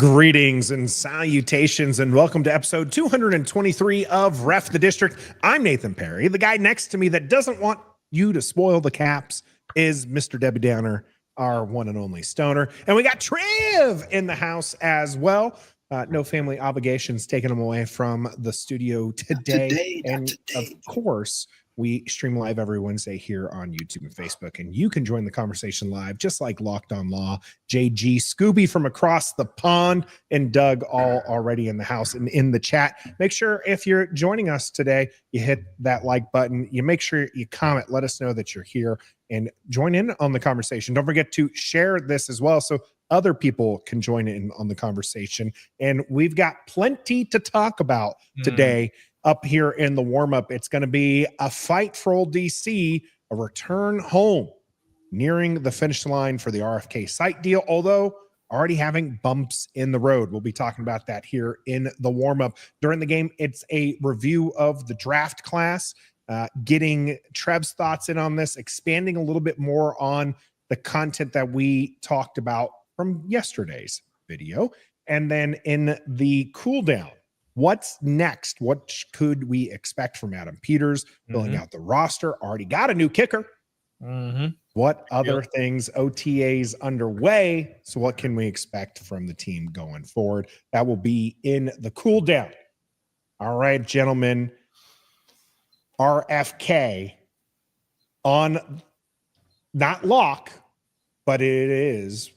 Greetings and salutations, and welcome to episode 223 of Ref the District. I'm Nathan Perry. The guy next to me that doesn't want you to spoil the caps is Mr. Debbie Downer, our one and only stoner. And we got Trev in the house as well. No family obligations taking him away from the studio today. Of course, we stream live every Wednesday here on YouTube and Facebook, and you can join the conversation live, just like Locked On Law, JG, Scooby from across the pond, and Doug all already in the house and in the chat. Make sure if you're joining us today, you hit that like button. You make sure you comment, let us know that you're here, and join in on the conversation. Don't forget to share this as well so other people can join in on the conversation. And we've got plenty to talk about today. Up here in the warm-up, it's going to be a fight for old DC, a return home, nearing the finish line for the RFK site deal, although already having bumps in the road. We'll be talking about that here in the warm-up. During the game, it's a review of the draft class, getting Trev's thoughts in on this, expanding a little bit more on the content that we talked about from yesterday's video. And then in the cool down, what's next? What could we expect from Adam Peters? Filling out the roster, already got a new kicker. What other things? OTAs underway. So what can we expect from the team going forward? That will be in the cool down. All right, gentlemen. RFK on not lock, but it is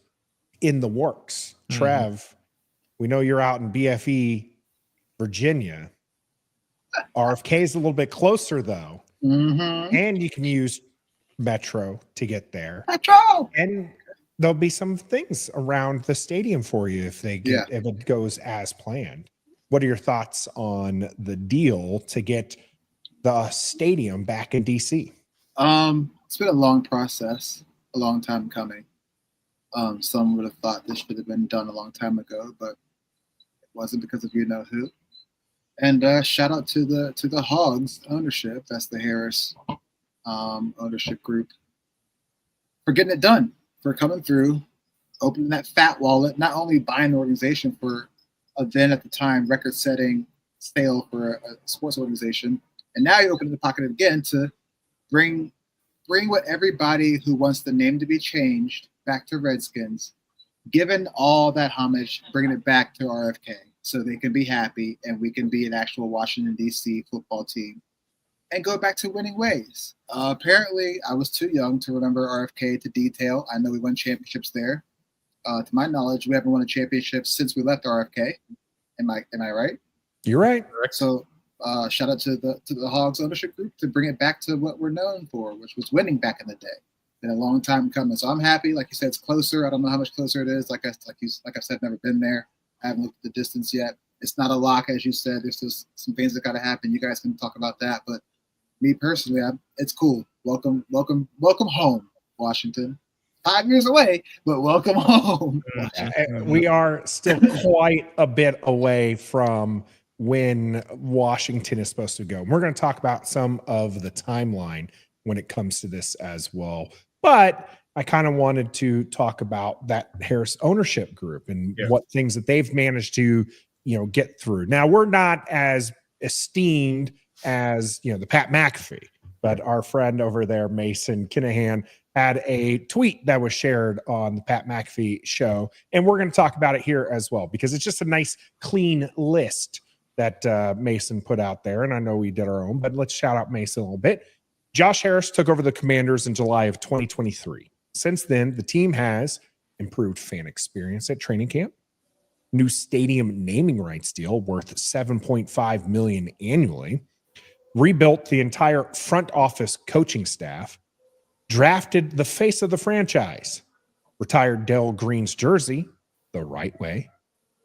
in the works. Trev, we know you're out in BFE, Virginia. RFK is a little bit closer though, and you can use Metro to get there. Metro, and there'll be some things around the stadium for you if they get, if it goes as planned. What are your thoughts on the deal to get the stadium back in DC? It's been a long process, a long time coming. Some would have thought this should have been done a long time ago, but it wasn't because of you know who. And shout out to the Hogs ownership, that's the Harris ownership group, for getting it done, for coming through, opening that fat wallet, not only buying the organization for a then at the time record-setting sale for a sports organization, and now you open the pocket again to bring what everybody who wants the name to be changed back to Redskins, given all that homage, bringing it back to RFK. So they can be happy and we can be an actual Washington, D.C. football team and go back to winning ways. Apparently, I was too young to remember RFK to detail. I know we won championships there. To my knowledge, we haven't won a championship since we left RFK. Am I right? You're right. So shout out to the Hogs ownership group to bring it back to what we're known for, which was winning back in the day. Been a long time coming. So I'm happy. Like you said, it's closer. I don't know how much closer it is. Like I said, never been there. I haven't looked at the distance yet. It's not a lock, as you said. There's just some things that got to happen. You guys can talk about that. But me personally, it's cool. Welcome home, Washington. 5 years away, but welcome home. We are still quite a bit away from when Washington is supposed to go. We're going to talk about some of the timeline when it comes to this as well. But I kind of wanted to talk about that Harris ownership group and what things that they've managed to, get through. Now, we're not as esteemed as, the Pat McAfee, but our friend over there, Mason Kinahan, had a tweet that was shared on the Pat McAfee show. And we're going to talk about it here as well, because it's just a nice, clean list that Mason put out there. And I know we did our own, but let's shout out Mason a little bit. Josh Harris took over the Commanders in July of 2023. Since then, the team has improved fan experience at training camp, new stadium naming rights deal worth $7.5 million annually, rebuilt the entire front office coaching staff, drafted the face of the franchise, retired Dale Green's jersey the right way,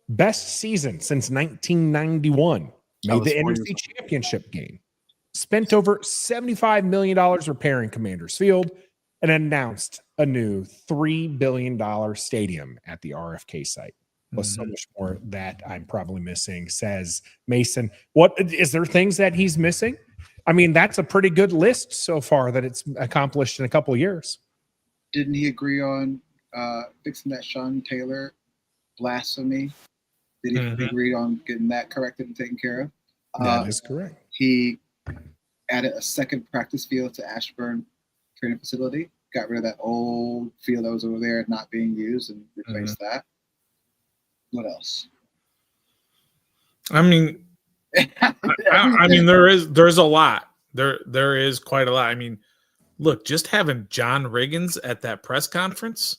best season since 1991, made the NFC Championship game, spent over $75 million repairing Commanders Field, and announced a new $3 billion stadium at the RFK site. Plus so much more that I'm probably missing, says Mason. What is there things that he's missing? I mean, that's a pretty good list so far that it's accomplished in a couple of years. Didn't he agree on fixing that Sean Taylor blasphemy Did he agree on getting that corrected and taken care of? That is correct. He added a second practice field to Ashburn training facility. Got rid of that old field that was over there not being used and replaced that. What else? I mean, I mean, there's a lot. There is quite a lot. I mean, look, just having John Riggins at that press conference.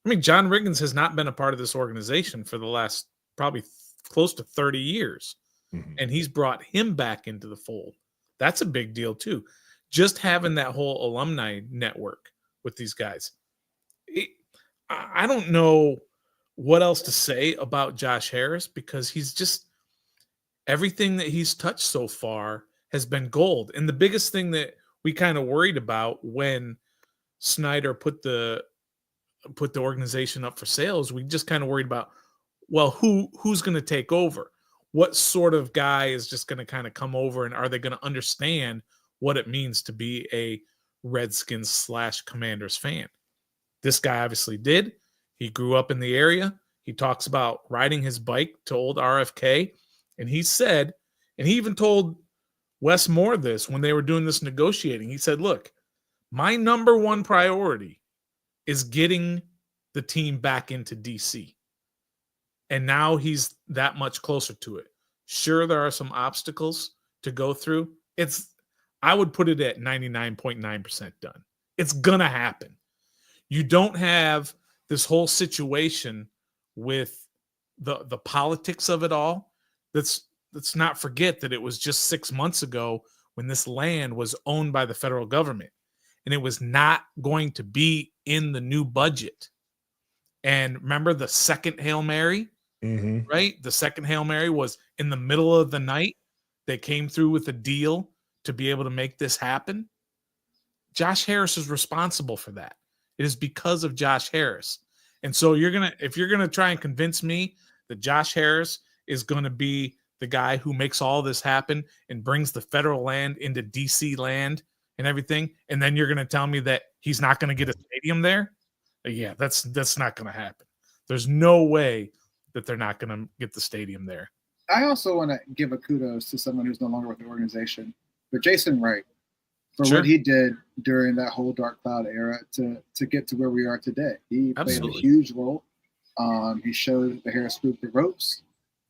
I mean, John Riggins has not been a part of this organization for the last probably close to 30 years. And he's brought him back into the fold. That's a big deal too. Just having that whole alumni network with these guys. I don't know what else to say about Josh Harris because he's just everything that he's touched so far has been gold. And the biggest thing that we kind of worried about when Snyder put the organization up for sale is we just kind of worried about, well, who's going to take over? What sort of guy is just going to kind of come over, and are they going to understand what it means to be a Redskins / Commanders fan? This guy obviously did. He grew up in the area. He talks about riding his bike to old RFK. And he said, and he even told Wes Moore this when they were doing this negotiating. He said, look, my number one priority is getting the team back into DC. And now he's that much closer to it. Sure, there are some obstacles to go through. I would put it at 99.9% done. It's going to happen. You don't have this whole situation with the politics of it all. Let's not forget that it was just 6 months ago when this land was owned by the federal government, and it was not going to be in the new budget. And remember the second Hail Mary, right? The second Hail Mary was in the middle of the night. They came through with a deal to be able to make this happen. Josh Harris is responsible for that. It is because of Josh Harris. And so if you're gonna try and convince me that Josh Harris is going to be the guy who makes all this happen and brings the federal land into DC land and everything, and then you're going to tell me that he's not going to get a stadium there? Yeah, that's not going to happen. There's no way that they're not going to get the stadium there. I also want to give a kudos to someone who's no longer with the organization, but Jason Wright, for what he did during that whole Dark Cloud era to get to where we are today. He played a huge role. He showed the Harris Group the ropes.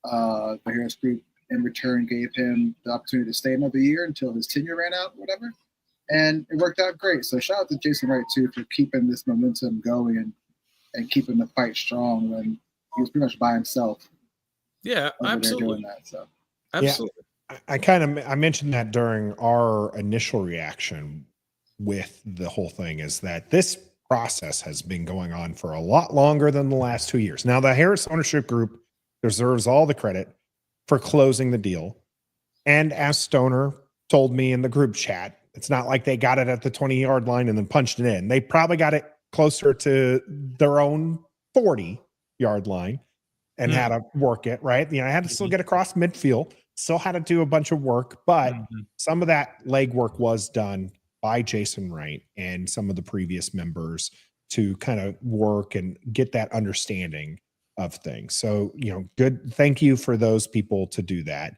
The Harris Group in return gave him the opportunity to stay another year until his tenure ran out, whatever. And it worked out great. So shout out to Jason Wright too for keeping this momentum going and keeping the fight strong when he was pretty much by himself. Yeah, absolutely. Doing that, so. Absolutely. Yeah, I mentioned that during our initial reaction with the whole thing is that this process has been going on for a lot longer than the last 2 years. Now, the Harris ownership group deserves all the credit for closing the deal. And as Stoner told me in the group chat, it's not like they got it at the 20-yard line and then punched it in. They probably got it closer to their own 40-yard line and had to work it, right? You know, I had to still get across midfield, still had to do a bunch of work, but some of that legwork was done by Jason Wright and some of the previous members to kind of work and get that understanding of things. So, you know, good. Thank you for those people to do that.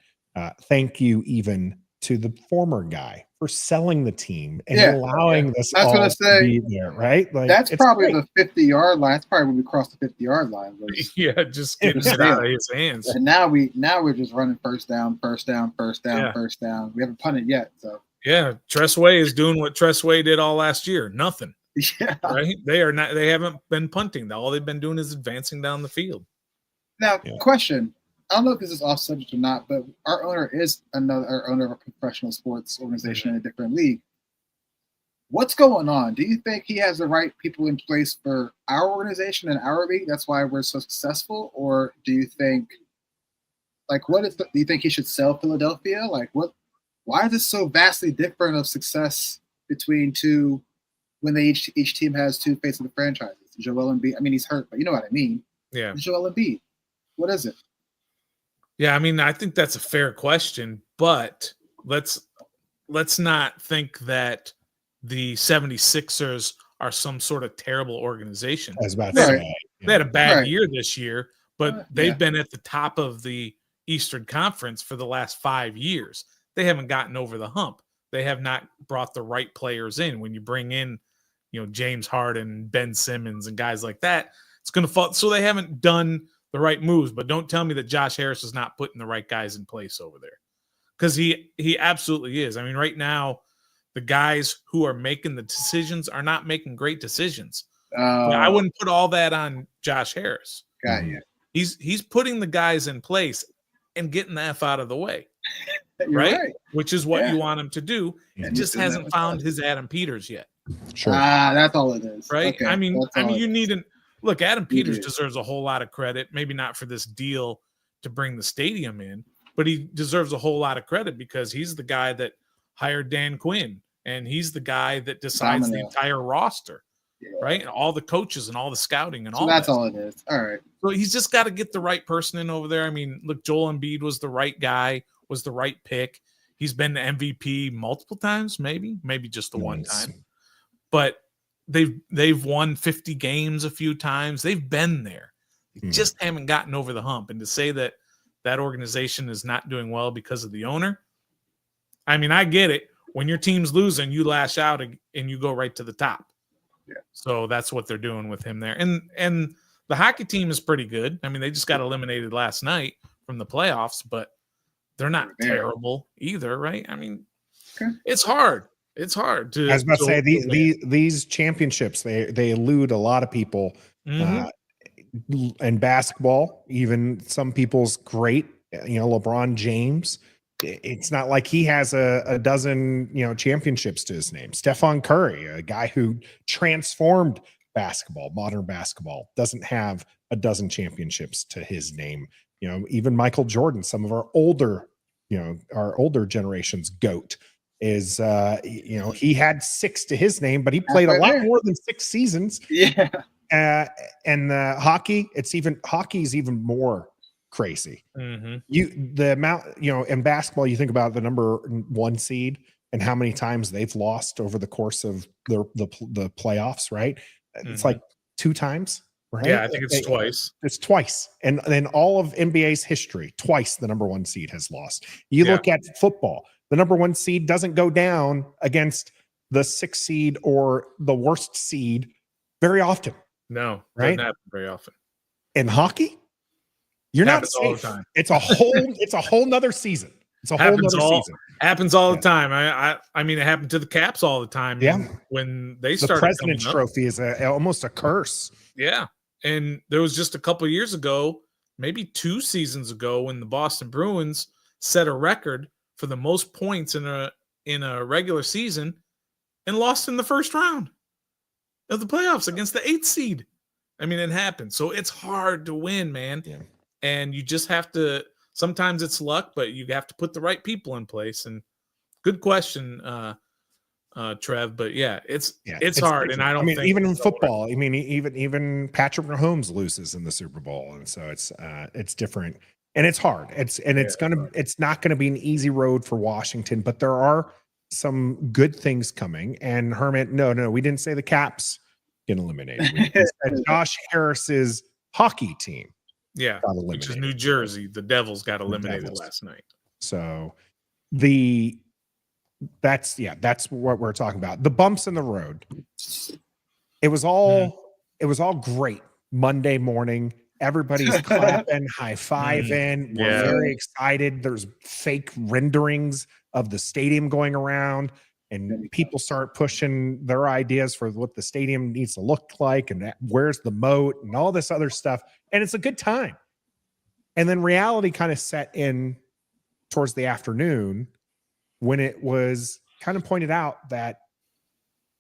Thank you even to the former guy for selling the team and allowing this all to be there, right? Like, that's probably the 50-yard line. That's probably when we crossed the 50-yard line. Yeah, just getting it out of his hands. And now we're just running first down. We haven't punted yet, so. Yeah, Tress Way is doing what Tress Way did all last year. Nothing. Yeah. Right? They haven't been punting. All they've been doing is advancing down the field. Now, question. I don't know if this is off subject or not, but our owner is our owner of a professional sports organization in a different league. What's going on? Do you think he has the right people in place for our organization and our league? That's why we're so successful? Or do you think, do you think he should sell Philadelphia? Why is this so vastly different of success between two when each team has two faces of the franchises? Joel Embiid, I mean, he's hurt, but you know what I mean. Yeah. Joel Embiid. What is it? Yeah, I mean, I think that's a fair question, but let's not think that the 76ers are some sort of terrible organization. I was about to say. They had a bad year this year, but they've been at the top of the Eastern Conference for the last 5 years. They haven't gotten over the hump. They have not brought the right players in. When you bring in, James Harden, Ben Simmons, and guys like that, it's going to fall. So they haven't done the right moves. But don't tell me that Josh Harris is not putting the right guys in place over there, because he absolutely is. I mean, right now, the guys who are making the decisions are not making great decisions. But I wouldn't put all that on Josh Harris. Got you. He's putting the guys in place and getting the F out of the way. Right? Which is what you want him to do. He just hasn't found his Adam Peters yet. Sure. That's all it is. Right? Okay. I mean, you need look, Adam Peters deserves a whole lot of credit, maybe not for this deal to bring the stadium in, but he deserves a whole lot of credit because he's the guy that hired Dan Quinn, and he's the guy that decides the entire roster. Right? And all the coaches and all the scouting and all that's all it is. All right. So he's just got to get the right person in over there. I mean, look, Joel Embiid was the right guy, was the right pick. He's been the MVP multiple times, maybe just the one time. But they've won 50 games a few times. They've been there. They just haven't gotten over the hump. And to say that organization is not doing well because of the owner, I mean, I get it. When your team's losing, you lash out and you go right to the top. Yeah. So that's what they're doing with him there. And the hockey team is pretty good. I mean, they just got eliminated last night from the playoffs, but they're not terrible either, right? I mean, it's hard. It's hard to. I was about to say these championships they elude a lot of people. And basketball, even some people's great. LeBron James. It's not like he has a dozen, championships to his name. Stephon Curry, a guy who transformed modern basketball, doesn't have a dozen championships to his name. Even Michael Jordan, some of our older generation's GOAT is, he had 6 to his name, but he played a lot more than 6 seasons. Yeah. And hockey's even more crazy. The amount, in basketball, you think about the number 1 seed and how many times they've lost over the course of the playoffs, right? It's like 2 times, right? Yeah, I think it's twice. It's twice. And then all of NBA's history, twice the number 1 seed has lost. You look at football, the number 1 seed doesn't go down against the 6th seed or the worst seed very often. No, right? Doesn't happen very often. In hockey, you're not safe. All the time. It's a whole nother season. It's a whole nother season. Happens all the time. I mean, it happened to the Caps all the time. Yeah. When they started. The President's Trophy is almost a curse. Yeah. And there was just a couple of years ago, maybe 2 seasons ago, when the Boston Bruins set a record for the most points in a regular season and lost in the first round of the playoffs against the 8th seed. I mean, it happened. So it's hard to win, man. Yeah. And you just have to, sometimes it's luck, but you have to put the right people in place. And good question, Trev. But it's hard. Different. And I don't think even in football, even Patrick Mahomes loses in the Super Bowl. And so it's different and it's hard. It's not going to be an easy road for Washington, but there are some good things coming. And Hermit, no, we didn't say the Caps get eliminated. We said Josh Harris's hockey team. Yeah, which is New Jersey. The Devils got eliminated last night. So that's what we're talking about. The bumps in the road. It was all great Monday morning. Everybody's clapping, high-fiving. We're very excited. There's fake renderings of the stadium going around, and people start pushing their ideas for what the stadium needs to look like and where's the moat and all this other stuff. And it's a good time. And then reality kind of set in towards the afternoon when it was kind of pointed out that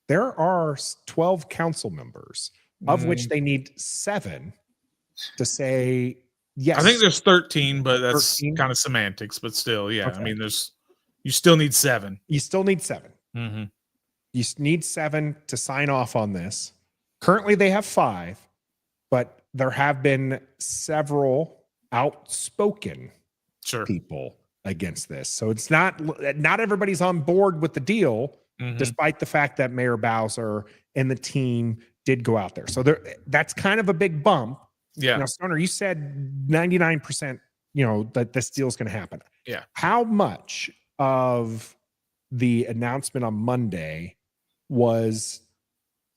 there are 12 council members, of which they need 7 to say yes. I think there's 13, but that's 13? Kind of semantics, but still, yeah. Okay. I mean, you still need 7. You still need 7. Mm-hmm. You need 7 to sign off on this. Currently, they have 5, but there have been several outspoken people against this. So it's not everybody's on board with the deal, despite the fact that Mayor Bowser and the team did go out there. So that's kind of a big bump. Yeah. Now, Stoner, you said 99%, that this deal is going to happen. Yeah. How much of the announcement on Monday was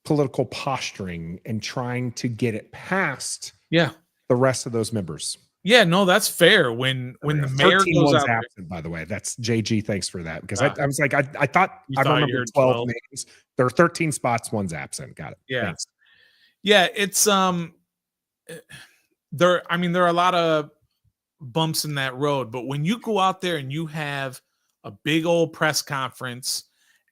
political posturing and trying to get it past the rest of those members? Yeah, no, that's fair. When the mayor 13 goes one's out there, absent, by the way. That's JG. Thanks for that. Because I was like, I thought You I thought you remember heard 12 12? names. There are 13 spots. One's absent. Got it. Yeah. Thanks. Yeah, it's there are a lot of bumps in that road, but when you go out there and you have a big old press conference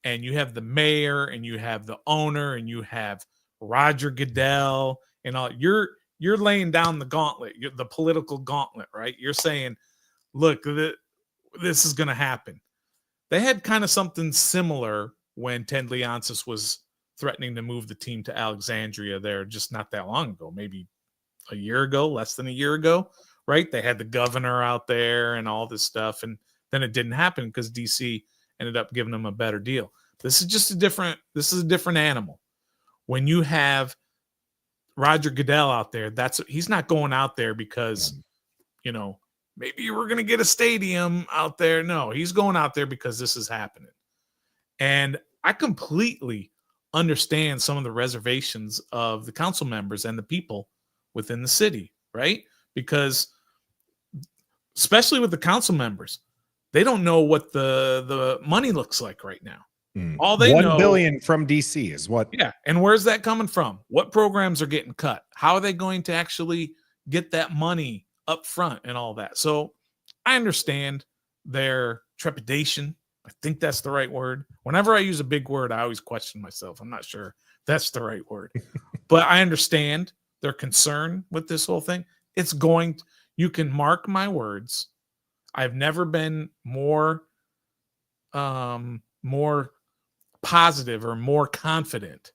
and you have the mayor and you have the owner and you have Roger Goodell and all, you're laying down the gauntlet, the political gauntlet, right? You're saying, look, this is going to happen. They had kind of something similar when Ted Leonsis was threatening to move the team to Alexandria there just not that long ago, maybe a year ago, less than a year ago, right? They had the governor out there and all this stuff, and then it didn't happen because DC ended up giving them a better deal. This is a different animal. When you have Roger Goodell out there, he's not going out there because, maybe we're going to get a stadium out there. No, he's going out there because this is happening. And I completely understand some of the reservations of the council members and the people within the city, right? Because especially with the council members, they don't know what the money looks like right now. All they know, $1 billion from DC is what. Yeah. And where's that coming from? What programs are getting cut? How are they going to actually get that money up front and all that? So I understand their trepidation. I think that's the right word. Whenever I use a big word, I always question myself. I'm not sure that's the right word, but I understand their concern with this whole thing. You can mark my words. I've never been more positive or more confident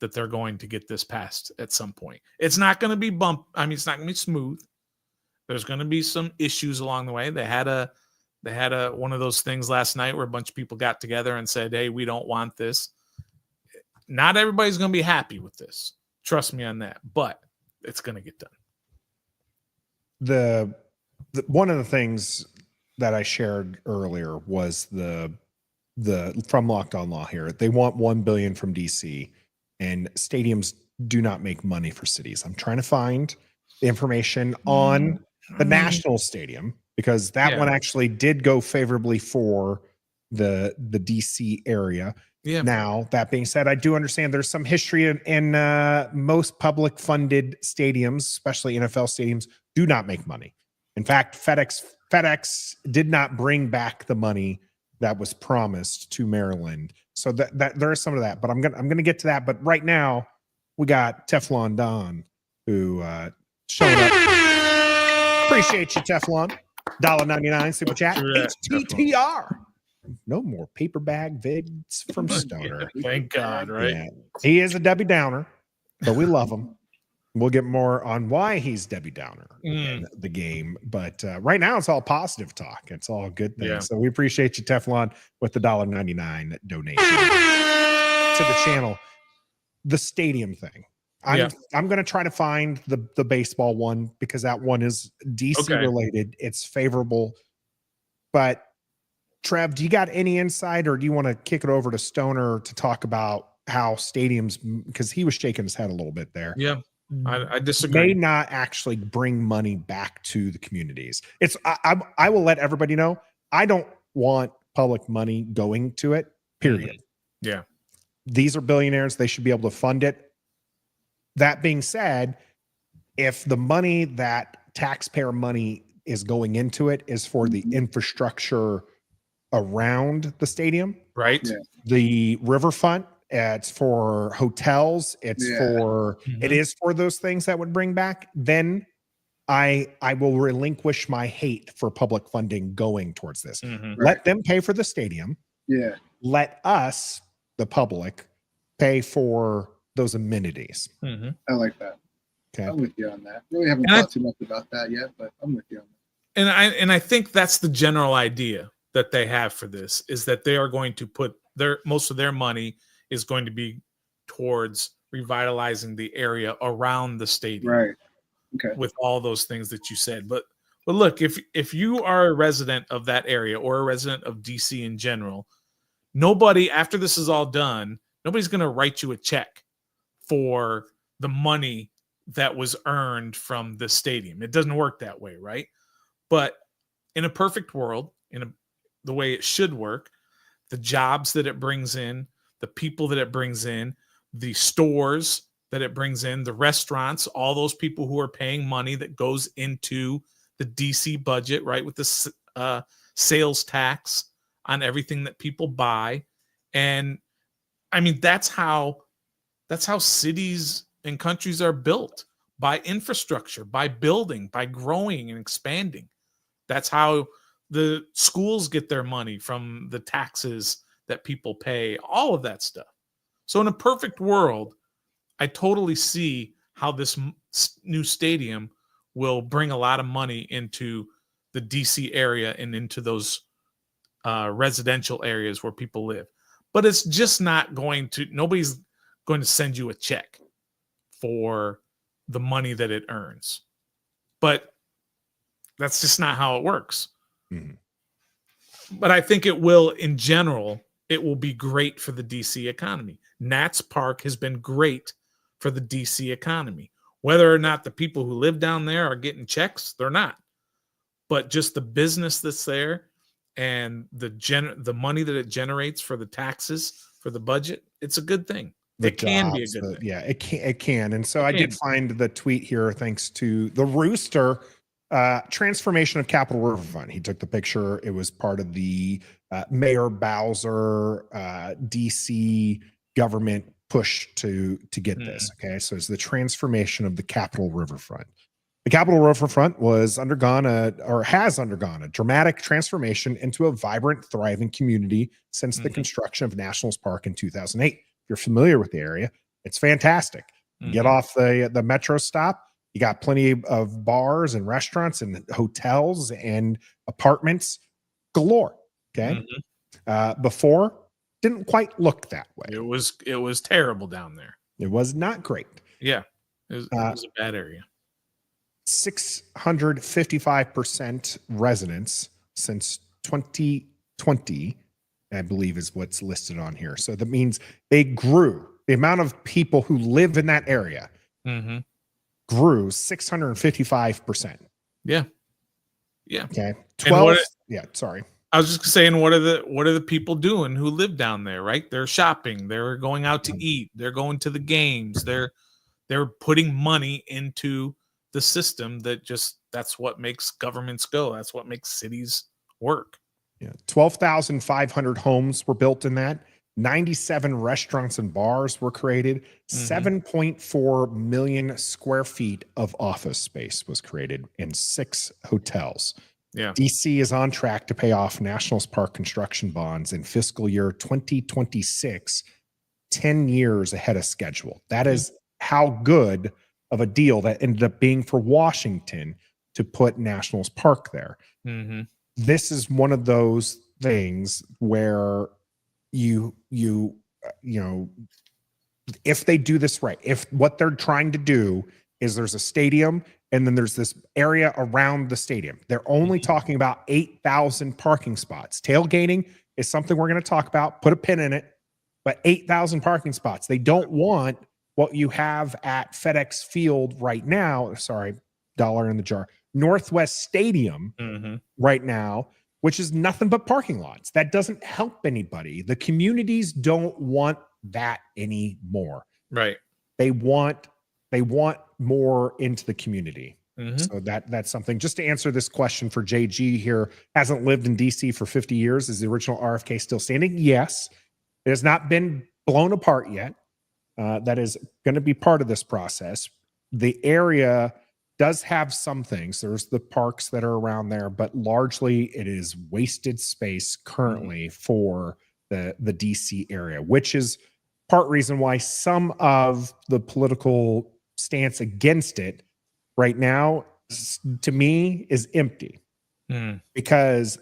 that they're going to get this passed at some point. It's not going to be it's not going to be smooth. There's going to be some issues along the way. They had one of those things last night where a bunch of people got together and said, "Hey, we don't want this." Not everybody's going to be happy with this. Trust me on that, but it's going to get done. The one of the things that I shared earlier was the from Locked On Law here. They want $1 billion from DC, and stadiums do not make money for cities. I'm trying to find the information on the national stadium because that one actually did go favorably for the DC area. Yeah. Now, that being said, I do understand there's some history in most public funded stadiums, especially NFL stadiums, do not make money. In fact, FedEx did not bring back the money that was promised to Maryland. So that there is some of that, but I'm gonna get to that. But right now, we got Teflon Don who showed up. Appreciate you, Teflon. $1.99 super chat. HTTR. No more paper bag vids from Stoner. Thank God, right? Yeah. He is a Debbie Downer, but we love him. We'll get more on why he's Debbie Downer in the game. But right now, it's all positive talk. It's all good things. Yeah. So we appreciate you, Teflon, with the $1.99 donation to the channel. The stadium thing. I'm going to try to find the baseball one because that one is DC related. It's favorable. But Trev, do you got any insight or do you want to kick it over to Stoner to talk about how stadiums, because he was shaking his head a little bit there. Yeah. I disagree. May not actually bring money back to the communities. I will let everybody know. I don't want public money going to it, period. Yeah. These are billionaires. They should be able to fund it. That being said, if the money that taxpayer money is going into it is for the infrastructure around the stadium, right? Yeah. The riverfront, it's for hotels, it is for those things that would bring back, then I will relinquish my hate for public funding going towards this. Let them pay for the stadium. Yeah. Let us, the public, pay for those amenities. I like that. Okay. I'm with you on that. Really haven't thought too much about that yet, but I'm with you on that. And I think that's the general idea that they have for this, is that they are going to put most of their money is going to be towards revitalizing the area around the stadium. Right. Okay. with all those things that you said. But look, if you are a resident of that area or a resident of DC in general, nobody, after this is all done, nobody's going to write you a check for the money that was earned from the stadium. It doesn't work that way, right? But in a perfect world, the way it should work, the jobs that it brings in, the people that it brings in, the stores that it brings in, the restaurants, all those people who are paying money that goes into the DC budget, right, with the sales tax on everything that people buy. And I mean, that's how cities and countries are built, by infrastructure, by building, by growing and expanding. That's how the schools get their money, from the taxes that people pay, all of that stuff. So in a perfect world, I totally see how this new stadium will bring a lot of money into the DC area and into those residential areas where people live. But it's just not going to, nobody's going to send you a check for the money that it earns. But that's just not how it works. Mhm. But I think it will, in general, it will be great for the DC economy. Nats Park has been great for the DC economy. Whether or not the people who live down there are getting checks, they're not. But just the business that's there and the money that it generates for the taxes, for the budget, it's a good thing. It can be a good thing. Yeah, it can. And so I did find the tweet here, thanks to the Rooster, transformation of Capital Riverfront. He took the picture. It was part of the Mayor Bowser DC government push to get this. Okay, so it's the transformation of the Capital Riverfront. The Capital Riverfront has undergone a dramatic transformation into a vibrant, thriving community since the construction of Nationals Park in 2008. If you're familiar with the area, it's fantastic. You get off the metro stop, you got plenty of bars and restaurants and hotels and apartments galore. Okay. Before, didn't quite look that way. It was terrible down there. It was not great. Yeah. It was a bad area. 655% residents since 2020, I believe, is what's listed on here. So that means they grew. The amount of people who live in that area grew 655%. Yeah. Okay. 12. Sorry. I was just saying, what are the people doing who live down there, right? They're shopping, they're going out to eat, they're going to the games, they're putting money into the system that's what makes governments go. That's what makes cities work. Yeah. 12,500 homes were built in that. 97 restaurants and bars were created. 7.4 million square feet of office space was created, and 6 hotels. Yeah. DC is on track to pay off Nationals Park construction bonds in fiscal year 2026, 10 years ahead of schedule. That is how good of a deal that ended up being for Washington to put Nationals Park there. This is one of those things where you know, if they do this right, if what they're trying to do is there's a stadium and then there's this area around the stadium, they're only talking about 8,000 parking spots. Tailgating is something we're going to talk about, put a pin in it, but 8,000 parking spots. They don't want what you have at FedEx Field right now. Sorry, dollar in the jar. Northwest Stadium right now, which is nothing but parking lots. That doesn't help anybody. The communities don't want that anymore. Right. They want more into the community. So that's something. Just to answer this question for JG here, hasn't lived in DC for 50 years. Is the original RFK still standing? Yes. It has not been blown apart yet. That is going to be part of this process. The area does have some things. There's the parks that are around there, but largely it is wasted space currently for the DC area, which is part reason why some of the political stance against it right now, to me, is empty because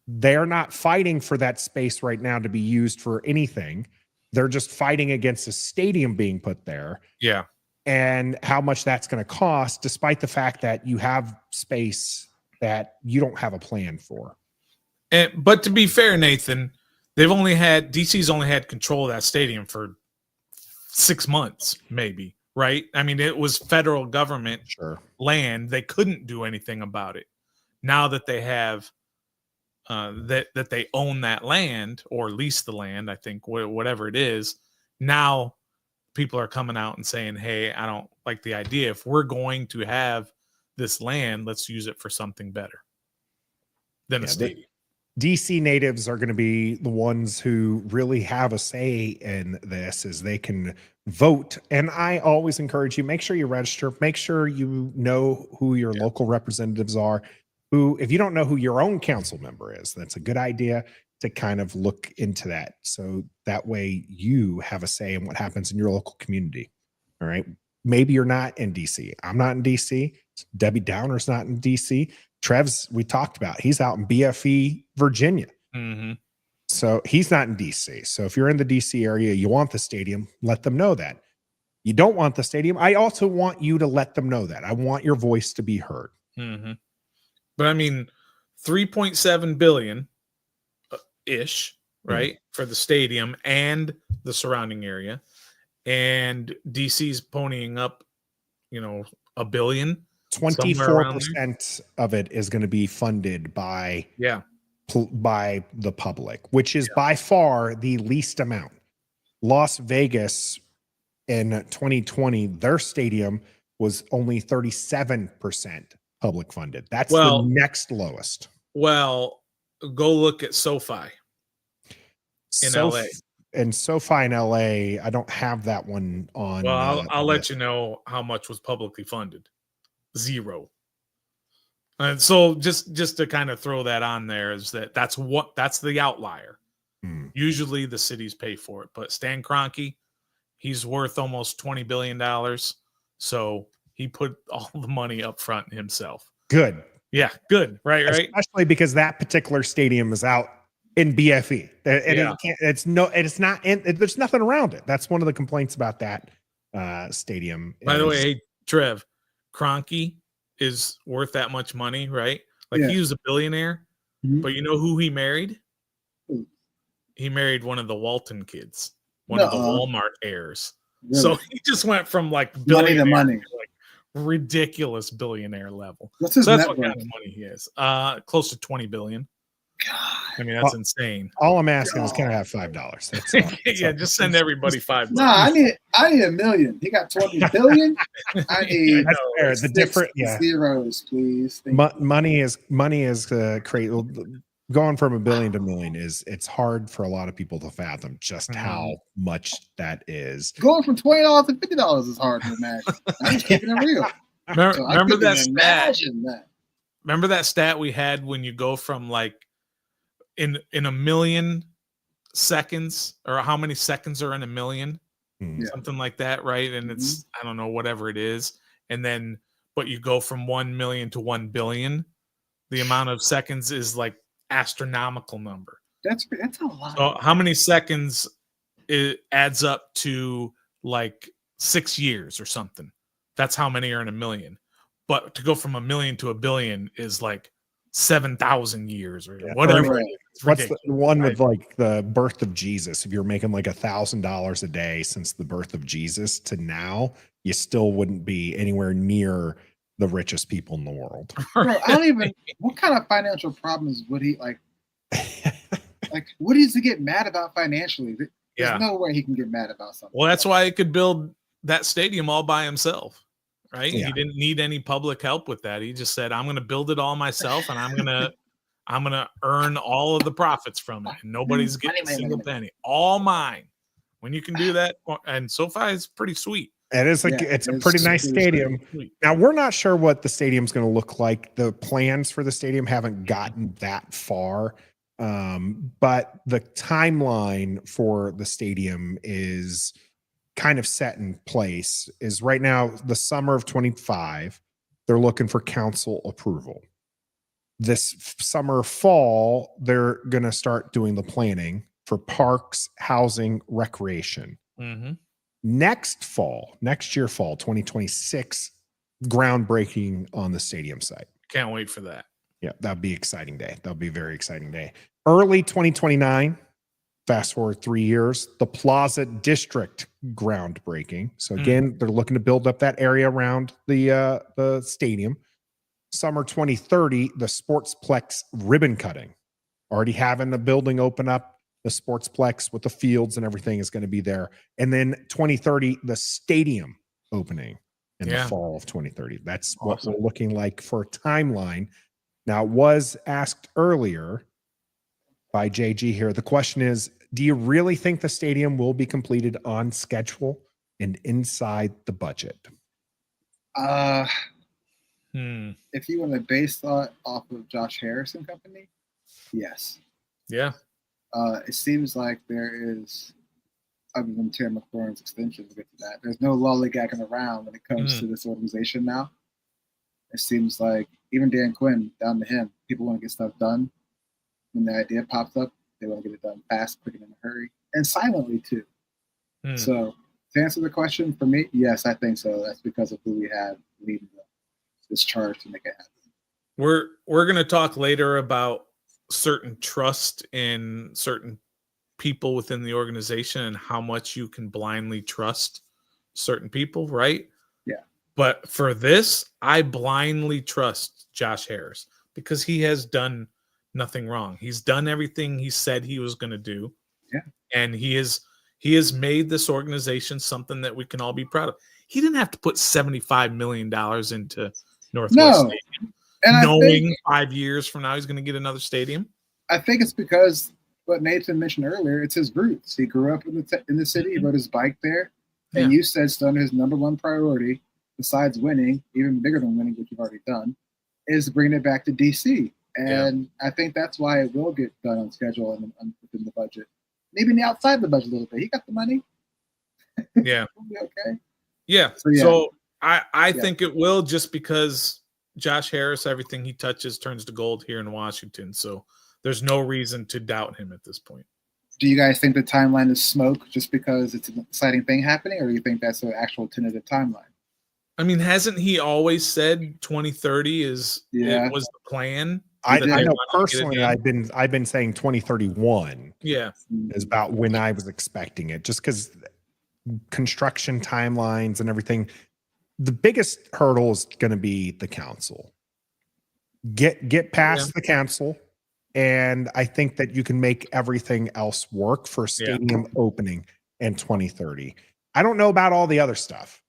they're not fighting for that space right now to be used for anything. They're just fighting against a stadium being put there. Yeah. and how much that's going to cost, despite the fact that you have space that you don't have a plan for. But to be fair, Nathan, DC's only had control of that stadium for 6 months, maybe, right? I mean, it was federal government land. They couldn't do anything about it. Now that they have that they own that land or lease the land, I think, whatever it is, now people are coming out and saying, hey, I don't like the idea. If we're going to have this land, let's use it for something better than a stadium. DC natives are going to be the ones who really have a say in this, as they can vote. And I always encourage you, make sure you register, make sure you know who your local representatives are, who, if you don't know who your own council member is, that's a good idea to kind of look into that. So that way you have a say in what happens in your local community. All right. Maybe you're not in DC. I'm not in DC. Debbie Downer's not in DC. Trev's, we talked about, he's out in BFE, Virginia. Mm-hmm. So he's not in DC. So if you're in the DC area, you want the stadium, let them know that. You don't want the stadium, I also want you to let them know that. I want your voice to be heard. Mm-hmm. But I mean, 3.7 billion ish, right, for the stadium and the surrounding area. And DC's ponying up, $1 billion. 24% of it is going to be funded by the public, which is by far the least amount. Las Vegas in 2020, their stadium was only 37% public funded. That's the next lowest. Well, go look at SoFi in LA. And SoFi in LA, I don't have that one on. Well, I'll let you know how much was publicly funded. 0. And so just to kind of throw that on there, is that's the outlier. Usually the cities pay for it, but Stan Kroenke, he's worth almost $20 billion. So he put all the money up front himself. Good. Yeah, good. Right. Especially because that particular stadium is out in BFE. There's nothing around it. That's one of the complaints about that stadium. By the way, hey, Trev, Kroenke is worth that much money, right? Like he was a billionaire, but you know who he married? He married one of the Walton kids, one of the Walmart heirs. Really? So he just went from like money to money, like ridiculous billionaire level. What's his that's net what worth? Kind of money he is. Close to 20 billion. God. I mean, that's insane. All I'm asking is, can I have $5? That's all. Yeah, just send everybody $5. No, I need $1 million. He got 20 billion. I need the different zeros, please. Money is crazy. Going from $1 billion to $1 million it's hard for a lot of people to fathom just how much that is. Going from $20 to $50 is hard to imagine. I'm just keeping it real. Remember that stat? That. Remember that stat we had when you go from like in a million seconds, or how many seconds are in a million? Something like that, right? And it's I don't know, whatever it is. And then but you go from 1 million to 1 billion. The amount of seconds is like astronomical number. That's a lot. So how many seconds it adds up to like 6 years or something? That's how many are in a million. But to go from 1 million to 1 billion is like 7,000 years or whatever. Right. What's the one with like the birth of Jesus? If you're making like $1,000 a day since the birth of Jesus to now, you still wouldn't be anywhere near the richest people in the world. Bro, I don't even. What kind of financial problems would he like? Like, what does he get mad about financially? There's no way he can get mad about something. Well, that's why he could build that stadium all by himself, right? Yeah. He didn't need any public help with that. He just said, "I'm going to build it all myself, and I'm gonna earn all of the profits from it, and nobody's getting a single penny. All mine." When you can do that, and SoFi is pretty sweet. It is it's a pretty nice stadium. Now, we're not sure what the stadium's going to look like. The plans for the stadium haven't gotten that far. But the timeline for the stadium is kind of set in place. Is right now, the summer of 25, they're looking for council approval. This summer, fall, they're going to start doing the planning for parks, housing, recreation. Mm-hmm. next year, fall 2026, groundbreaking on the stadium site. Can't wait for that. Yeah, that'd be exciting day. That'll be a very exciting day. Early 2029. Fast forward 3 years, the Plaza District groundbreaking. So again, they're looking to build up that area around the stadium. Summer 2030, the Sportsplex ribbon cutting. Already having the building open up, the Sportsplex with the fields and everything is going to be there. And then 2030, the stadium opening in the fall of 2030. That's what we're looking like for a timeline. Now, it was asked earlier by JG here. The question is, do you really think the stadium will be completed on schedule and inside the budget? If you want to base that off of Josh Harris and company, yes. Yeah. It seems like there is, other than Terry McLaurin's extension, to get to that, there's no lollygagging around when it comes to this organization now. It seems like even Dan Quinn, down to him, people want to get stuff done. When the idea pops up, they want to get it done fast, quick, and in a hurry, and silently too. So to answer the question, for me, yes, I think so. That's because of who we have leading this charge to make it happen. We're going to talk later about certain trust in certain people within the organization and how much you can blindly trust certain people, right? Yeah. But for this, I blindly trust Josh Harris because he has done nothing wrong. He's done everything he said he was going to do. Yeah. And he has made this organization something that we can all be proud of. He didn't have to put $75 million into Northwest Stadium, and knowing 5 years from now he's going to get another stadium. I think it's because what Nathan mentioned earlier, it's his roots. He grew up in the city, he rode his bike there, and you said Stone, his number one priority, besides winning, even bigger than winning, which you've already done, is bringing it back to DC. And I think that's why it will get done on schedule and within the budget. Maybe outside the budget a little bit. He got the money. Yeah. We'll be okay. Yeah. So I think it will, just because Josh Harris, everything he touches turns to gold here in Washington. So there's no reason to doubt him at this point. Do you guys think the timeline is smoke just because it's an exciting thing happening, or do you think that's an actual tentative timeline? I mean, hasn't he always said 2030 it was the plan? I know personally, I've been saying 2031. Yeah, is about when I was expecting it, just because construction timelines and everything. The biggest hurdle is going to be the council. Get past the council, and I think that you can make everything else work for stadium opening in 2030. I don't know about all the other stuff.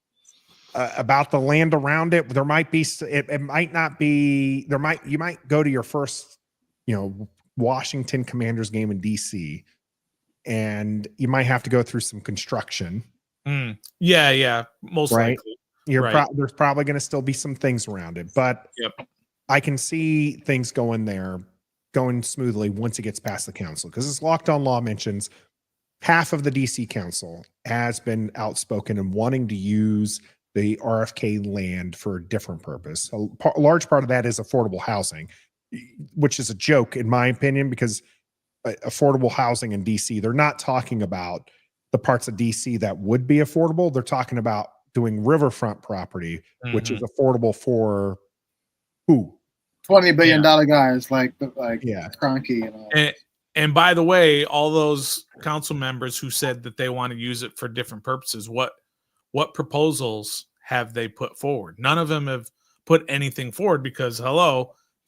About the land around it, there might be, it might not be, you might go to your first, Washington Commanders game in DC, and you might have to go through some construction. Yeah. Most likely. There's probably going to still be some things around it, but I can see things going smoothly once it gets past the council, because as Locked On Law mentions, half of the DC council has been outspoken and wanting to use the RFK land for a different purpose. A large part of that is affordable housing, which is a joke in my opinion, because affordable housing in DC, they're not talking about the parts of DC that would be affordable. They're talking about doing riverfront property, which is affordable for who? $20 billion guys like Kroenke and all. And by the way, all those council members who said that they want to use it for different purposes, what proposals have they put forward? None of them have put anything forward, because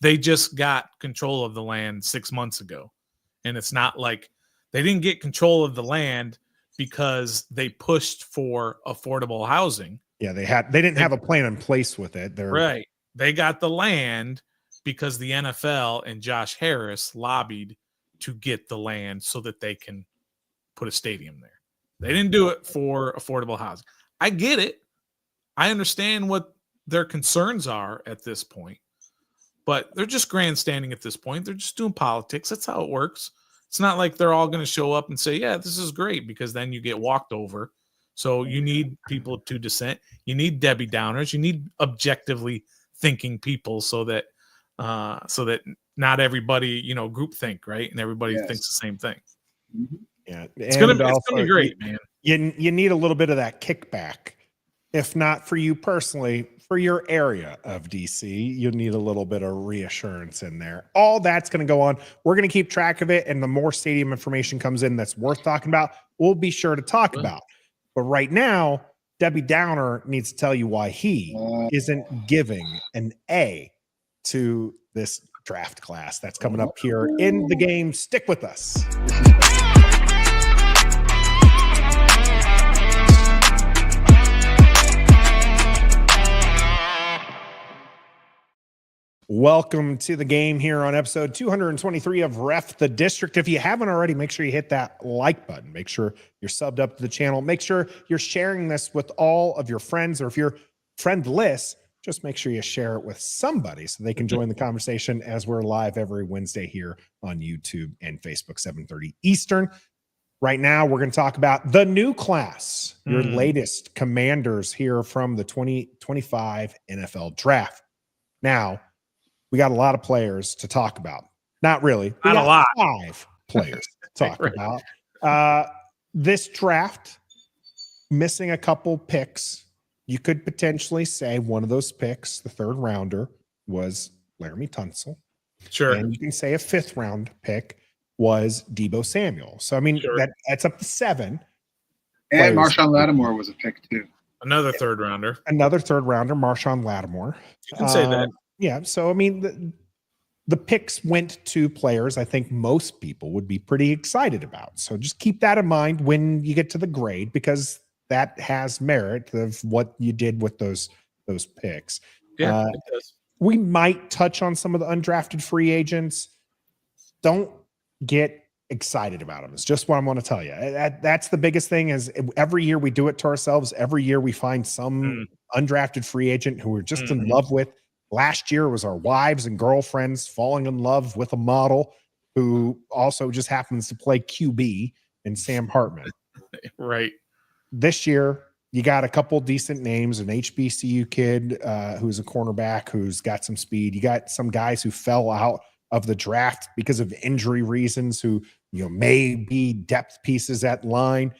they just got control of the land 6 months ago. And it's not like they didn't get control of the land because they pushed for affordable housing. Yeah, they didn't have a plan in place with it. Right. They got the land because the NFL and Josh Harris lobbied to get the land so that they can put a stadium there. They didn't do it for affordable housing. I get it. I understand what their concerns are at this point, but they're just grandstanding at this point. They're just doing politics. That's how it works. It's not like they're all going to show up and say, yeah, this is great, because then you get walked over. So you need people to dissent. You need Debbie Downers. You need objectively thinking people so that not everybody, group think, right? And everybody thinks the same thing. Yeah. It's gonna be great, man. you need a little bit of that kickback. If not for you personally, for your area of DC, you need a little bit of reassurance in there. All that's going to go on. We're going to keep track of it, and the more stadium information comes in that's worth talking about, we'll be sure to talk about. But right now, Debbie Downer needs to tell you why he isn't giving an A to this draft class that's coming up here in the game. Stick with us. Welcome to the game here on episode 223 of Ref the District. If you haven't already, make sure you hit that like button. Make sure you're subbed up to the channel. Make sure you're sharing this with all of your friends, or if you're friendless, just make sure you share it with somebody so they can join the conversation as we're live every Wednesday here on YouTube and Facebook, 7:30 Eastern. Right now, we're going to talk about the new class, your latest commanders here from the 2025 NFL Draft. Now, we got a lot of players to talk about. Not really. Not a lot. 5 players to talk about. This draft, missing a couple picks. You could potentially say one of those picks, the 3rd rounder, was Laramie Tunsil. Sure. And you can say a 5th round pick was Deebo Samuel. So, I mean, that's up to 7. And Marshawn Lattimore was a pick, too. Another 3rd rounder. Another 3rd rounder, Marshawn Lattimore. You can say that. Yeah. So, I mean, the picks went to players I think most people would be pretty excited about. So just keep that in mind when you get to the grade, because that has merit of what you did with those picks. Yeah, it does. We might touch on some of the undrafted free agents. Don't get excited about them. It's just what I'm going to tell you. That's the biggest thing, is every year we do it to ourselves. Every year we find some undrafted free agent who we're just in love with. Last year was our wives and girlfriends falling in love with a model who also just happens to play QB in Sam Hartman. Right. This year, you got a couple decent names, an HBCU kid who's a cornerback who's got some speed. You got some guys who fell out of the draft because of injury reasons who, may be depth pieces at line.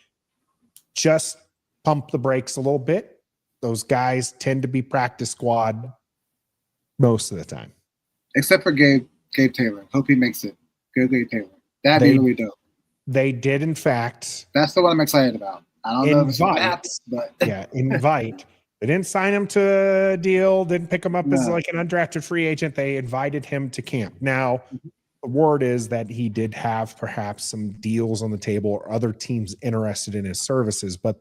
Just pump the brakes a little bit. Those guys tend to be practice squad most of the time. Except for Gabe Taylor. Hope he makes it. Go Gabe Taylor. That'd be really dope. They did, in fact. That's the one I'm excited about. I don't know if it's going to happen, but. Yeah, invite. They didn't sign him to a deal, didn't pick him up as like an undrafted free agent. They invited him to camp. Now, the word is that he did have perhaps some deals on the table or other teams interested in his services, but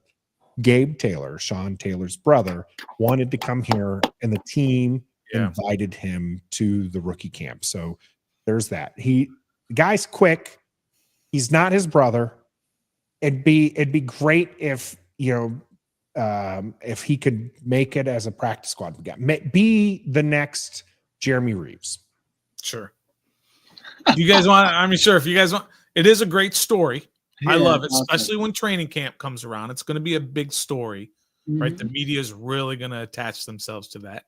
Gabe Taylor, Sean Taylor's brother, wanted to come here, and the team invited him to the rookie camp. So there's that. The guy's quick. He's not his brother. It'd be great if he could make it as a practice squad guy. Be the next Jeremy Reeves. Sure. You guys want? I mean, sure. If you guys want, it is a great story. I love it, especially when training camp comes around. It's going to be a big story, right? The media is really going to attach themselves to that.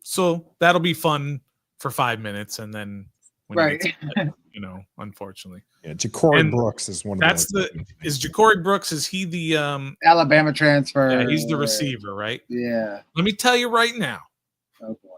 So that'll be fun for 5 minutes, and then unfortunately, Ja'Cory Brooks is one of is Ja'Cory Brooks? Is he the Alabama transfer? Yeah, he's the receiver, right? Yeah. Let me tell you right now.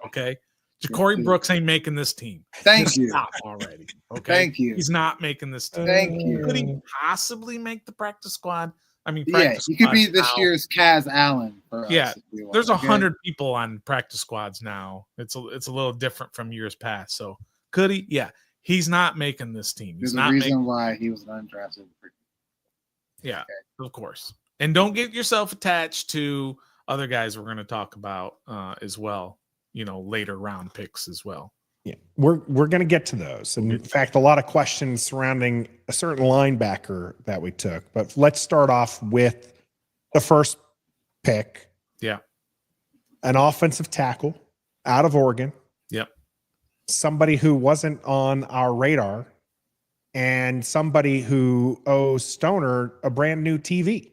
Okay, Ja'Cory Brooks ain't making this team. Thank you. Stop already. Okay. Thank you. He's not making this team. Thank you. Could he possibly make the practice squad? I mean, he could be this year's Kaz Allen. For us, there's 100 people on practice squads now. It's a little different from years past. So could he? Yeah, he's not making this team. There's a reason why he was an undrafted. Yeah, of course. And don't get yourself attached to other guys we're going to talk about as well. Later round picks as well. Yeah, we're going to get to those. And in fact, a lot of questions surrounding a certain linebacker that we took. But let's start off with the first pick. Yeah. An offensive tackle out of Oregon. Yep. Somebody who wasn't on our radar, and somebody who owes Stoner a brand new TV.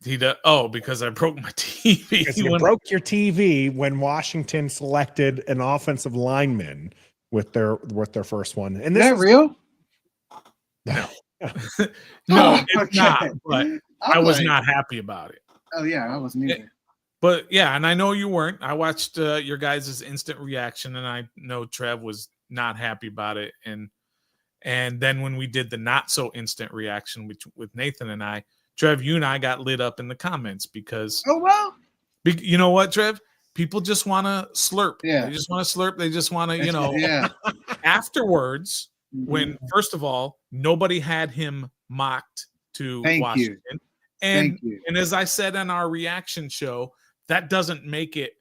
He does. Oh, because I broke my TV. Because you broke your TV when Washington selected an offensive lineman with their first one. And this is that real? No. No, Oh, it's okay. not. But I I'm was like, not happy about it. Oh yeah, I wasn't either. But yeah, and I know you weren't. I watched your guys' instant reaction, and I know Trev was not happy about it. And then when we did the not so instant reaction with Nathan and I, Trev, you and I got lit up in the comments because Oh well. you know what, Trev? People just want to slurp. Yeah. They just want to slurp. They just want to, Yeah. afterwards, Mhm. when, first of all, nobody had him mocked to Thank you. Washington. And, Thank you. and as I said on our reaction show, that doesn't make it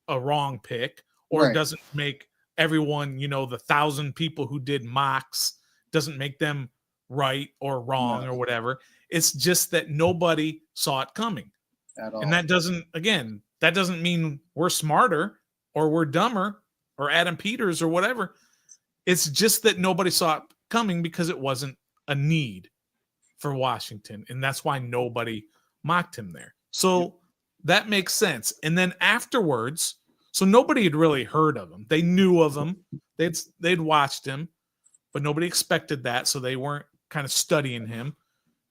a wrong pick, or Right. it doesn't make everyone, the 1,000 people who did mocks, doesn't make them right or wrong No. or whatever. It's just that nobody saw it coming. At all. And that doesn't mean we're smarter or we're dumber or Adam Peters or whatever. It's just that nobody saw it coming because it wasn't a need for Washington. And that's why nobody mocked him there. So that makes sense. And then afterwards, so nobody had really heard of him. They knew of him. They'd watched him, but nobody expected that. So they weren't kind of studying him.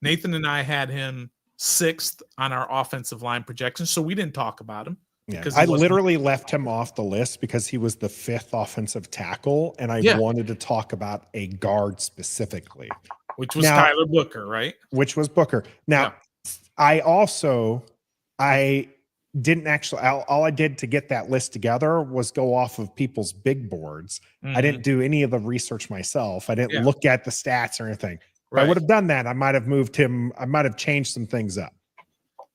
Nathan and I had him 6th on our offensive line projections, so we didn't talk about him. Yeah, because I literally left him off the list because he was the 5th offensive tackle, and I wanted to talk about a guard specifically, which was Tyler Booker, right? Which was Booker. Now, I didn't actually. All I did to get that list together was go off of people's big boards. Mm-hmm. I didn't do any of the research myself. I didn't look at the stats or anything. If I would have done that, I might have moved him. I might have changed some things up.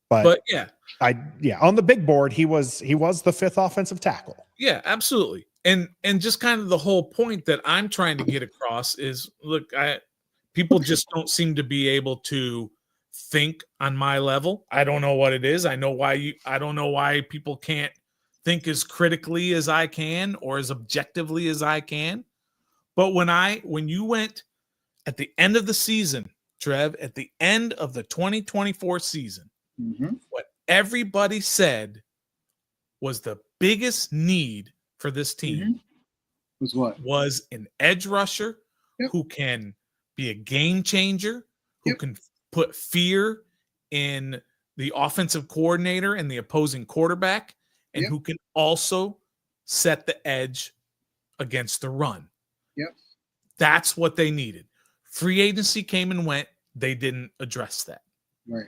But yeah, on the big board, he was the 5th offensive tackle. Yeah, absolutely. And just kind of the whole point that I'm trying to get across is, look, people just don't seem to be able to think on my level. I don't know what it is. I don't know why people can't think as critically as I can or as objectively as I can. But when you went at the end of the season, Trev, at the end of the 2024 season, what everybody said was the biggest need for this team was what? Was an edge rusher who can be a game changer, who can put fear in the offensive coordinator and the opposing quarterback, and who can also set the edge against the run. That's what they needed. Free agency came and went. They didn't address that. Right.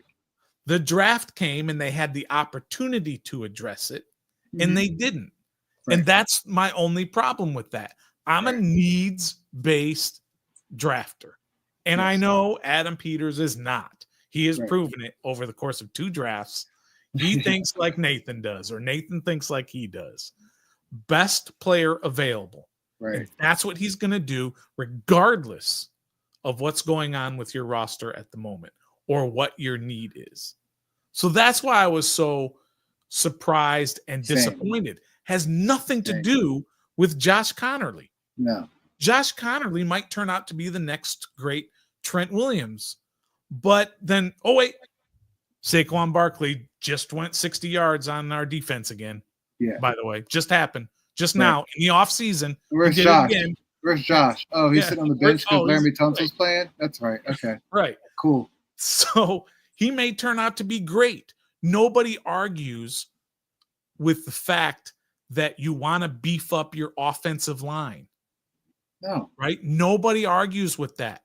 The draft came and they had the opportunity to address it, and they didn't. Right. And that's my only problem with that. I'm a needs-based drafter. And I know Adam Peters is not. He has proven it over the course of 2 drafts. He thinks like Nathan does, or Nathan thinks like he does. Best player available. Right. And that's what he's going to do, regardless of what's going on with your roster at the moment or what your need is. So that's why I was so surprised and disappointed. Has nothing to do with Josh Connerly. No. Josh Connerly might turn out to be the next great Trent Williams. But then, Saquon Barkley just went 60 yards on our defense again. Yeah. By the way, just happened. Just now in the offseason. Where's Josh? Where's Josh? Oh, he's sitting on the bench because Laramie Tunsil's playing? That's right. Okay. Right. Cool. So he may turn out to be great. Nobody argues with the fact that you want to beef up your offensive line. No. Right? Nobody argues with that.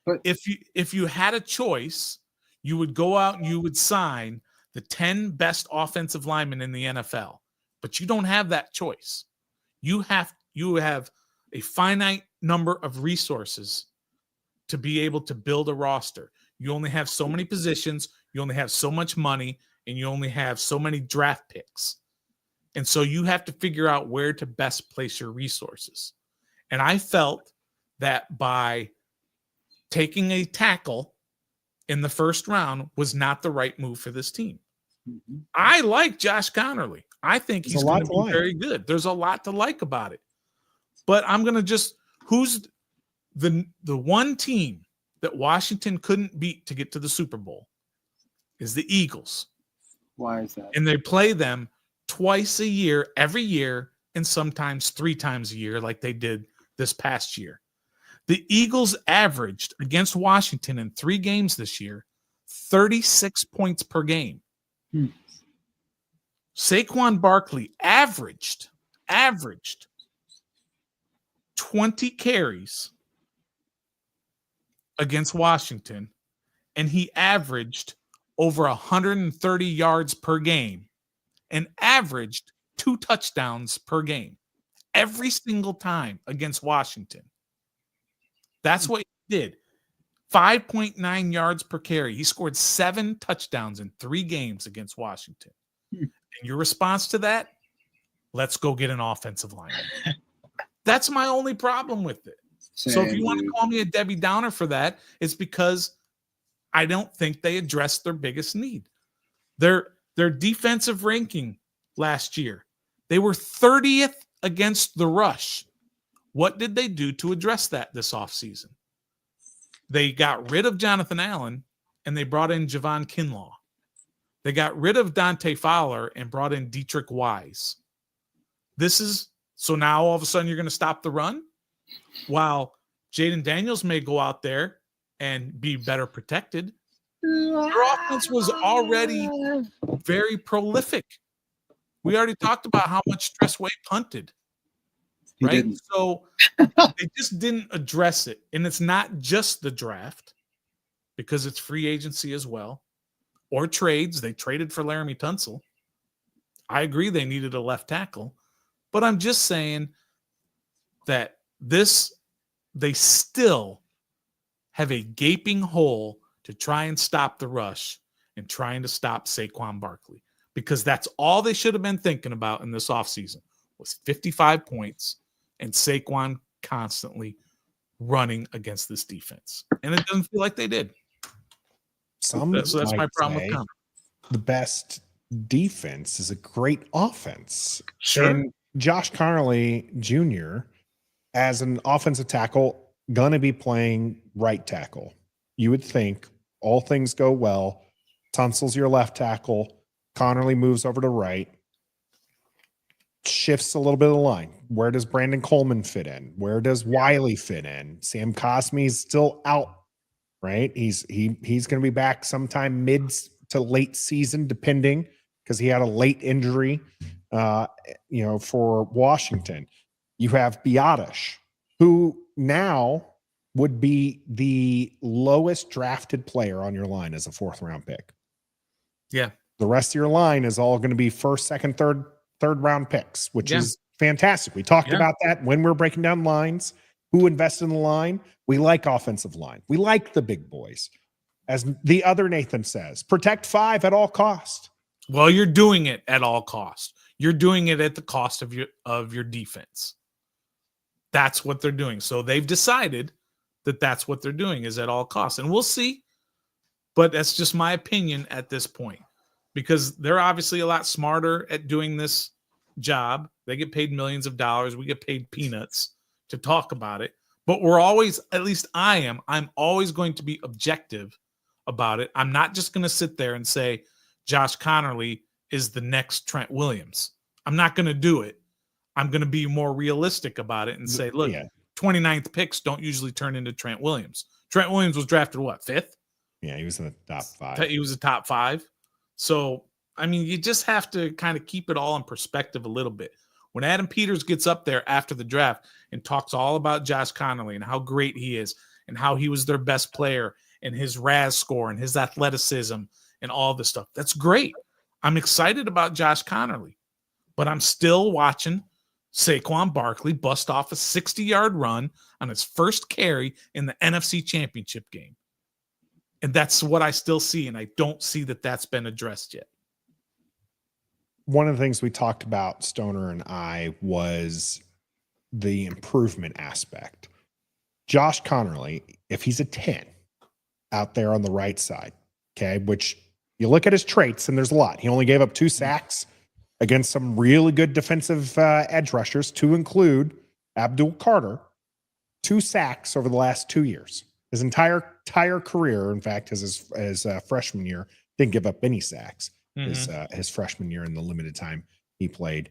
But if you had a choice, you would go out and you would sign the 10 best offensive linemen in the NFL. But you don't have that choice. You have a finite number of resources to be able to build a roster. You only have so many positions, you only have so much money, and you only have so many draft picks. And so you have to figure out where to best place your resources. And I felt that by taking a tackle in the first round was not the right move for this team. I like Josh Connerly. I think he's going to be very good. There's a lot to like about it. But I'm going to who's the one team that Washington couldn't beat to get to the Super Bowl is the Eagles. Why is that? And they play them twice a year, every year, and sometimes 3 times a year like they did this past year. The Eagles averaged against Washington in 3 games this year 36 points per game. Saquon Barkley averaged 20 carries against Washington, and he averaged over 130 yards per game and averaged 2 touchdowns per game every single time against Washington. That's what he did. 5.9 yards per carry. He scored 7 touchdowns in 3 games against Washington. And your response to that? Let's go get an offensive lineman. That's my only problem with it. So if you want to call me a Debbie Downer for that, it's because I don't think they addressed their biggest need. Their defensive ranking last year, they were 30th against the rush. What did they do to address that this offseason? They got rid of Jonathan Allen and they brought in Javon Kinlaw. They got rid of Dante Fowler and brought in Dietrich Wise. So now all of a sudden you're going to stop the run? While Jaden Daniels may go out there and be better protected, their offense was already very prolific. We already talked about how much stress Wade punted. Right? So they just didn't address it. And it's not just the draft, because it's free agency as well, or trades. They traded for Laramie Tunsil. I agree they needed a left tackle, but I'm just saying that they still have a gaping hole to try and stop the rush and trying to stop Saquon Barkley, because that's all they should have been thinking about in this offseason was 55 points and Saquon constantly running against this defense. And it doesn't feel like they did. So that's my problem with Connor. The best defense is a great offense. Sure. And Josh Connerly Jr. as an offensive tackle, going to be playing right tackle. You would think all things go well. Tunsil's your left tackle. Connerly moves over to right. Shifts a little bit of the line. Where does Brandon Coleman fit in? Where does Wiley fit in? Sam Cosme's still out, right? He's going to be back sometime mid to late season, depending, because he had a late injury, for Washington. You have Biotish, who now would be the lowest drafted player on your line as a 4th round pick. Yeah. The rest of your line is all going to be 1st, 2nd, 3rd round picks, which is fantastic. We talked about that when we're breaking down lines. Who invested in the line? We like offensive line. We like the big boys. As the other Nathan says, protect 5 at all cost. Well, you're doing it at all cost. You're doing it at the cost of your defense. That's what they're doing. So they've decided that that's what they're doing, is at all costs. And we'll see. But that's just my opinion at this point, because they're obviously a lot smarter at doing this job. They get paid millions of dollars. We get paid peanuts to talk about it. But we're always, at least I'm always going to be objective about it. I'm not just going to sit there and say Josh Connerly is the next Trent Williams. I'm not going to do it. I'm going to be more realistic about it and say, look, 29th picks don't usually turn into Trent Williams. Trent Williams was drafted, 5th? Yeah, he was in the top 5. He was a top 5. So, I mean, you just have to kind of keep it all in perspective a little bit. When Adam Peters gets up there after the draft and talks all about Josh Connerly and how great he is and how he was their best player and his RAS score and his athleticism and all this stuff, that's great. I'm excited about Josh Connerly, but I'm still watching Saquon Barkley bust off a 60-yard run on his first carry in the NFC Championship game. And that's what I still see, and I don't see that that's been addressed yet. One of the things we talked about, Stoner and I, was the improvement aspect. Josh Connerly, if he's a 10 out there on the right side, okay, which you look at his traits, and there's a lot. He only gave up 2 sacks against some really good defensive edge rushers, to include Abdul Carter. 2 sacks over the last 2 years. His entire career, in fact, his freshman year, didn't give up any sacks. His freshman year in the limited time he played.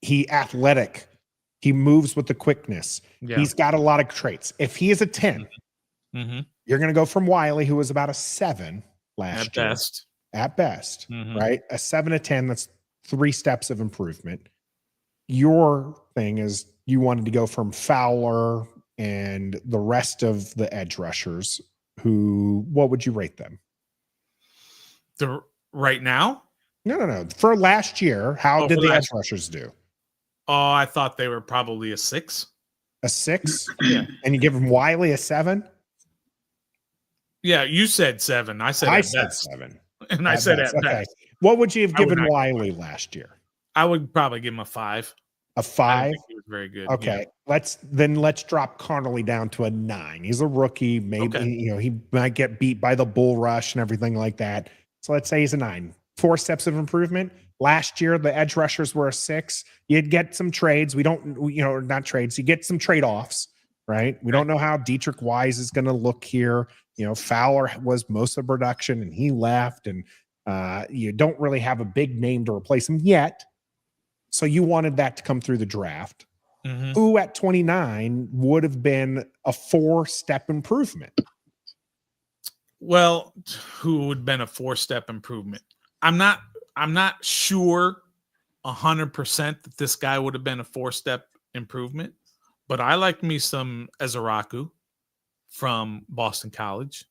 He athletic He moves with the quickness. Yeah. He's got a lot of traits. If he is a 10, you're going to go from Wiley, who was about a 7 last year. At best, right? A 7 to 10, that's 3 steps of improvement. Your thing is you wanted to go from Fowler and the rest of the edge rushers who, what would you rate them? Right now? No. For last year, how did the edge rushers do? Oh, I thought they were probably a 6. A 6? Yeah. And you give them Wiley a 7? Yeah, you said 7. I said 7. And I said at best. What would you have given Wiley last year? I would probably give him a 5. A 5? He was very good. Okay. Yeah. Let's drop Connolly down to a 9. He's a rookie. Maybe he might get beat by the bull rush and everything like that. So let's say he's a 9. 4 steps of improvement. Last year, the edge rushers were a 6. You'd get some trades. Not trades. You get some trade-offs, right? We don't know how Dietrich Wise is going to look here. Fowler was most of production and he left, and you don't really have a big name to replace him yet. So you wanted that to come through the draft. Who at 29 would have been a 4-step improvement? Well, who would have been a 4-step improvement? I'm not sure 100% that this guy would have been a 4-step improvement, but I like me some Ezeraku from Boston College.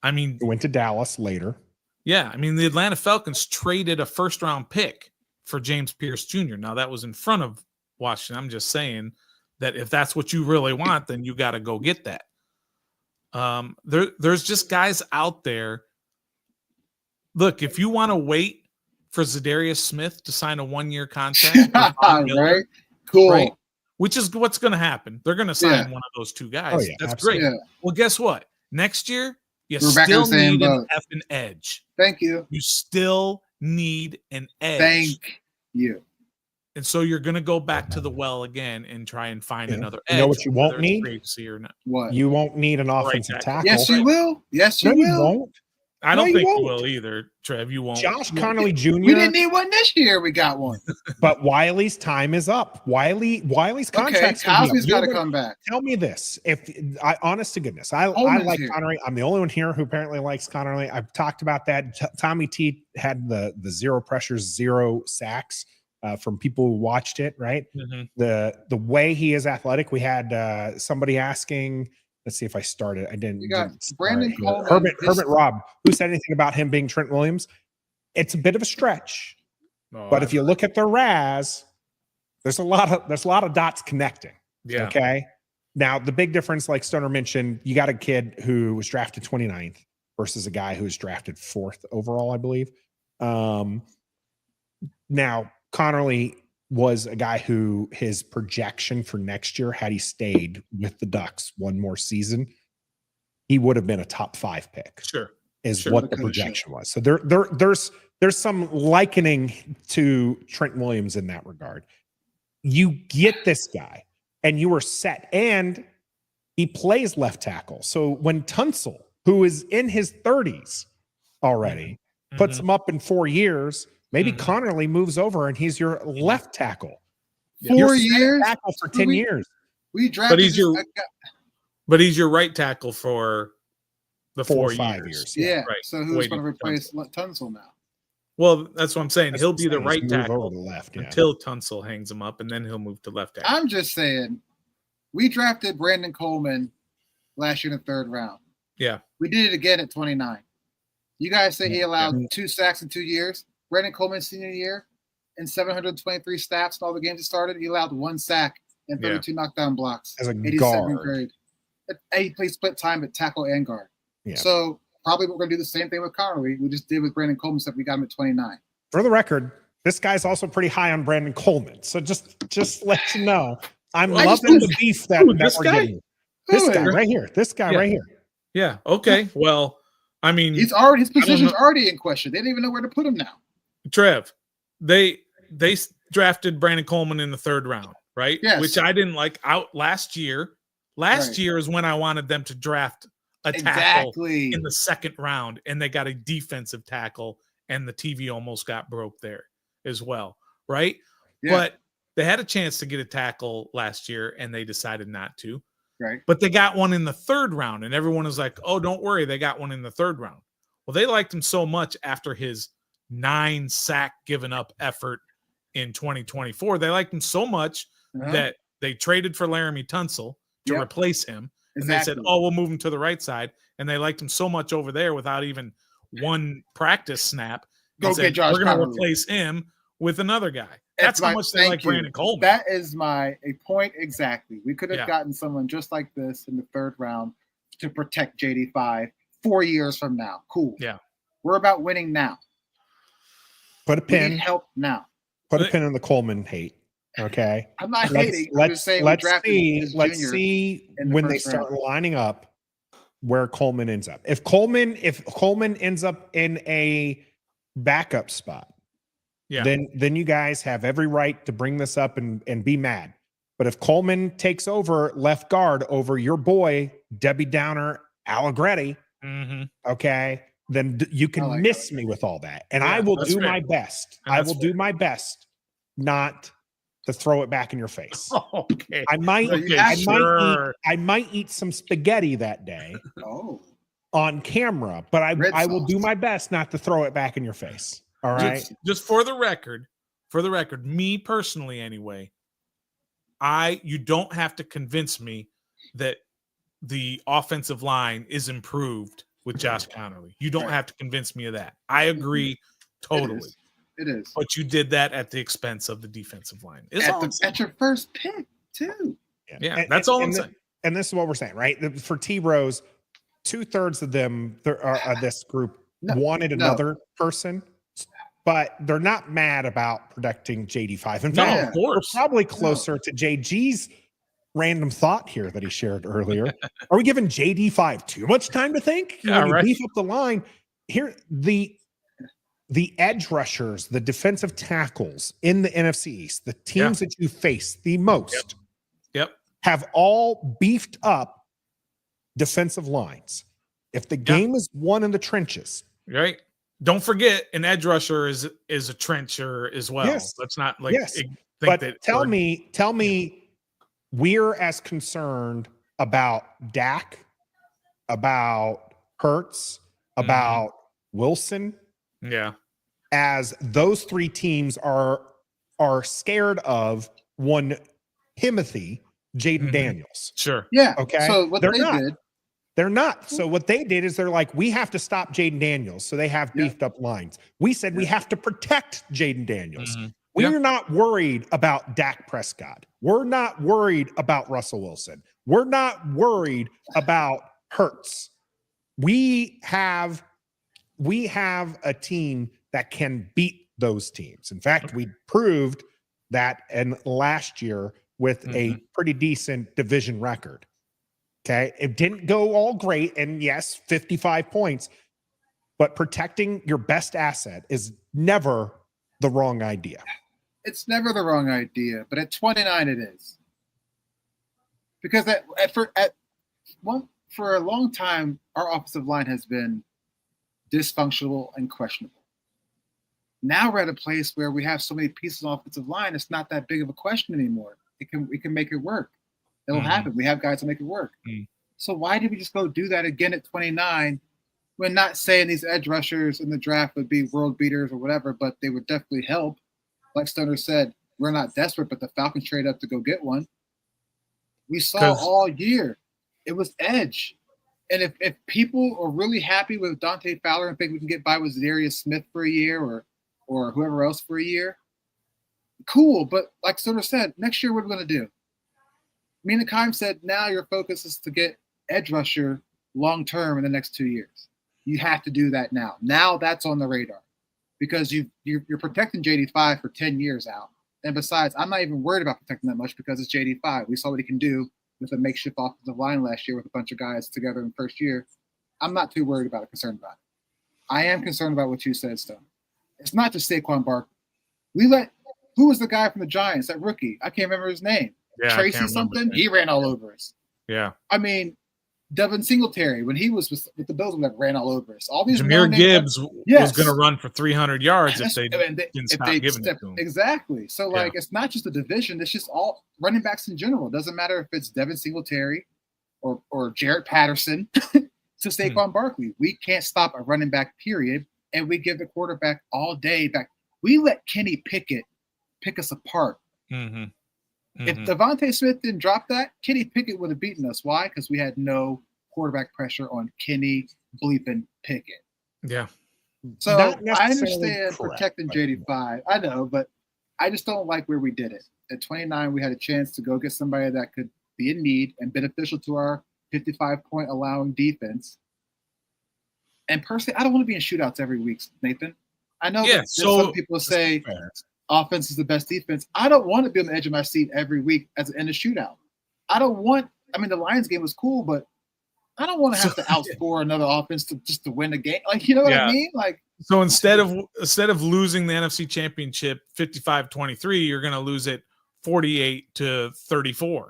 I mean, he went to Dallas later. Yeah, I mean, the Atlanta Falcons traded a 1st-round pick for James Pierce Jr. Now, that was in front of Washington. I'm just saying that if that's what you really want, then you got to go get that. There's just guys out there. Look, if you want to wait for Zadarius Smith to sign a 1-year contract, right? Cool. Right? Which is what's going to happen. They're going to sign one of those 2 guys. Oh, yeah, that's absolutely. great. Yeah. Well, guess what? Next year, you We're back in still the same need an boat. effing edge. Thank you. You still need an edge. Thank you. And so you're going to go back to the well again and try and find another edge. You know what you won't need? Or not. What? You won't need an offensive tackle. Yes, you will. Yes, you will. You won't. I don't you think you won't. will either, Trev. You won't. Josh Connolly Jr. We didn't need one this year. We got one. But Wiley's time is up. Wiley's contract's Cosby's got to come back. Tell me this. Honest to goodness, I like Connolly. I'm the only one here who apparently likes Connolly. I've talked about that. Tommy T had the 0 pressures, 0 sacks from people who watched it, right? The way he is athletic. We had somebody asking, let's see if I started. I didn't. You got Brandon Coleman. Herbert Robb, who said anything about him being Trent Williams. It's a bit of a stretch, but if you look at the RAS, there's a lot of dots connecting. Yeah. Okay. Now the big difference, like Stoner mentioned, you got a kid who was drafted 29th versus a guy who was drafted 4th overall, I believe. Now Connolly was a guy who his projection for next year, had he stayed with the Ducks one more season, he would have been a top 5 pick. Sure. What the projection was. So there's some likening to Trent Williams in that regard. You get this guy and you are set, and he plays left tackle. So when Tunsil, who is in his 30s already, puts him up in 4 years, maybe Connolly moves over and he's your left tackle. 4 years? Tackle for 10 years. We drafted but he's your right tackle for the 4 or 4 5 years. Yeah. Right. So who's going to replace Tunsil now? Well, that's what I'm saying. He'll be the right tackle over the left, until Tunsil hangs him up, and then he'll move to left tackle. I'm just saying, we drafted Brandon Coleman last year in the 3rd round. Yeah. We did it again at 29. You guys say he allowed 2 sacks in 2 years. Brandon Coleman's senior year, in 723 snaps in all the games he started, he allowed 1 sack and 32 knockdown blocks. As a guard. Grade. He played split time at tackle and guard. Yeah. So probably we're going to do the same thing with Connolly. We just did with Brandon Coleman, except we got him at 29. For the record, this guy's also pretty high on Brandon Coleman. So just let you know, I'm loving the beef that we're getting. This guy right here. This guy right here. Yeah. Okay. Well, I mean, his position's already in question. They didn't even know where to put him now. Trev, they drafted Brandon Coleman in the 3rd round, right? Yes. Which I didn't like out last year. Last year is when I wanted them to draft a tackle in the 2nd round, and they got a defensive tackle, and the TV almost got broke there as well, right? Yeah. But They had a chance to get a tackle last year, and they decided not to. Right. But they got one in the third round, and everyone was like, oh, don't worry. They got one in the third round. Well, they liked him so much after his 9-sack given up effort in 2024. They liked him so much that they traded for Laramie Tunsil to replace him. And they said, oh, we'll move him to the right side. And they liked him so much over there without even one practice snap. Go said, get Josh we're going to Conley. Replace him with another guy. That's how much they like Brandon Coleman. That is a point exactly. We could have gotten someone just like this in the third round to protect JD5 4 years from now. Cool. Yeah. We're about winning now. Put a pin. We need help now. Put a pin in the Coleman hate. Okay. I'm not hating. Let's see when they start lining up where Coleman ends up. If Coleman ends up in a backup spot, then you guys have every right to bring this up and be mad. But if Coleman takes over left guard over your boy Debbie Downer Allegretti, okay, then you can miss me with all that, and I will do my best. I will do my best not to throw it back in your face. Okay, I might eat some spaghetti that day. On camera, but I will do my best not to throw it back in your face. All right. Just for the record, me personally, anyway, you don't have to convince me that the offensive line is improved with Josh Connerly. You don't have to convince me of that. I agree totally. It is. But you did that at the expense of the defensive line. At your first pick, too. Yeah, that's all I'm saying. And this is what we're saying, right? For T-Rose, 2/3 of them this group wanted another person, but they're not mad about protecting JD5. In fact, of course. We're probably closer to JG's random thought here that he shared earlier. Are we giving JD5 too much time to think? Yeah, right. Beef up the line. Here, the edge rushers, the defensive tackles in the NFC East, the teams that you face the most, have all beefed up defensive lines. If the game is won in the trenches, right? Don't forget, an edge rusher is a trencher as well. Yes. Let's not think but that. Tell me, we're as concerned about Dak, about Hurts, about Wilson, as those three teams are scared of one Timothy Jaden Daniels. Sure. Yeah. Okay. So what they're not. So what they did is they're like, we have to stop Jaden Daniels. So they have beefed up lines. We said we have to protect Jaden Daniels. We're not worried about Dak Prescott. We're not worried about Russell Wilson. We're not worried about Hurts. We have a team that can beat those teams. In fact, we proved that in last year with a pretty decent division record. Okay. It didn't go all great. And yes, 55 points, but protecting your best asset is never the wrong idea. It's never the wrong idea, but at 29 it is. Because for a long time, our offensive line has been dysfunctional and questionable. Now we're at a place where we have so many pieces of offensive line, it's not that big of a question anymore. We can make it work. It'll happen. We have guys to make it work. So why did we just go do that again at 29? We're not saying these edge rushers in the draft would be world beaters or whatever, but they would definitely help. Like Stoner said, we're not desperate, but the Falcons trade up to go get one. We saw all year it was edge. And if people are really happy with Dante Fowler and think we can get by with Zadarius Smith for a year or whoever else for a year, cool. But like Stoner said, next year what are we going to do? Mina Kimes said, now your focus is to get edge rusher long-term in the next 2 years. You have to do that now. Now that's on the radar because you're protecting JD5 for 10 years out. And besides, I'm not even worried about protecting that much because it's JD5. We saw what he can do with a makeshift offensive line last year with a bunch of guys together in the first year. I'm not too worried about it, concerned about it. I am concerned about what you said, Stone. It's not just Saquon Barkley. Who was the guy from the Giants, that rookie? I can't remember his name. Yeah, Tracy something? He ran all over us. Yeah. I mean, Devin Singletary, when he was with the Bills, that ran all over us. All these Jameer Gibbs was going to run for 300 yards if they didn't stop giving it to him. Exactly. So, like, it's not just the division. It's just all running backs in general. It doesn't matter if it's Devin Singletary or Jared Patterson to Saquon Barkley. We can't stop a running back, period, and we give the quarterback all day back. We let Kenny Pickett pick us apart. Mm-hmm. If Devontae Smith didn't drop that, Kenny Pickett would have beaten us. Why? Because we had no quarterback pressure on Kenny bleeping Pickett. Yeah. So I understand protecting JD5. I know, but I just don't like where we did it. At 29, we had a chance to go get somebody that could be in need and beneficial to our 55-point allowing defense. And personally, I don't want to be in shootouts every week, Nathan. I know that some people say offense is the best defense. I don't want to be on the edge of my seat every week in a shootout. The Lions game was cool, but I don't want to have to outscore another offense to win a game. Like, you know what I mean? Like, so instead of losing the NFC Championship 55-23, you're going to lose it 48-34.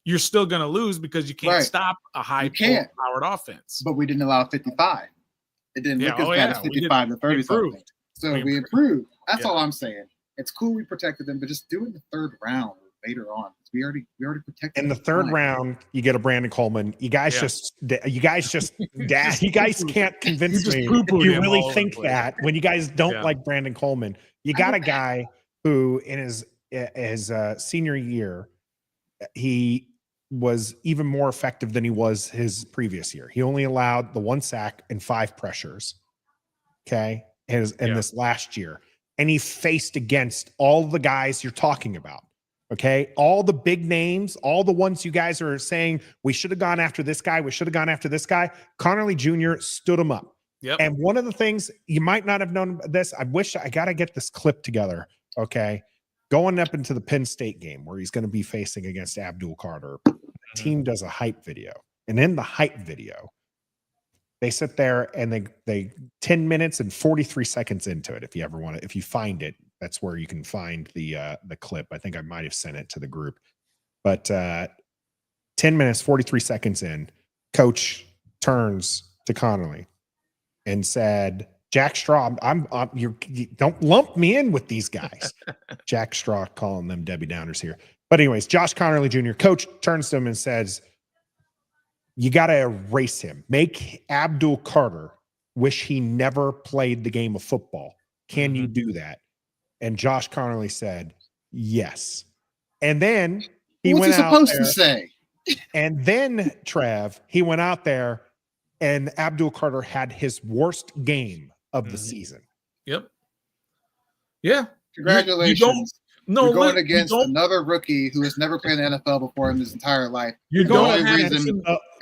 You're still going to lose because you can't stop a high-powered offense. But we didn't allow 55. It didn't look as bad as 55-30 something. So we improved. That's all I'm saying. It's cool we protected them, but just do it in the third round or later on. We already protected. In the third round, you get a Brandon Coleman. You guys can't convince me you really think that when you guys don't like Brandon Coleman. You got a guy who in his senior year, he was even more effective than he was his previous year. He only allowed the 1 sack and 5 pressures. Okay. In this last year. And he faced against all the guys you're talking about. Okay. All the big names, all the ones you guys are saying, we should have gone after this guy. We should have gone after this guy. Connerly Jr. stood him up. Yep. And one of the things you might not have known this, I got to get this clip together. Okay. Going up into the Penn State game where he's going to be facing against Abdul Carter. The team does a hype video. And in the hype video, they sit there and they 10 minutes and 43 seconds into it. If you find it, that's where you can find the clip. I think I might have sent it to the group, but 10 minutes, 43 seconds in, coach turns to Connerly and said, Jack Straw, you don't lump me in with these guys. Jack Straw calling them Debbie Downers here. But anyways, Josh Connerly Jr., coach turns to him and says, you got to erase him. Make Abdul Carter wish he never played the game of football. Can you do that? And Josh Connerly said, yes. And then he went out supposed to say? And then, Trev, he went out there and Abdul Carter had his worst game of the season. Yep. Yeah. Congratulations. You're going against another rookie who has never played in the NFL before in his entire life.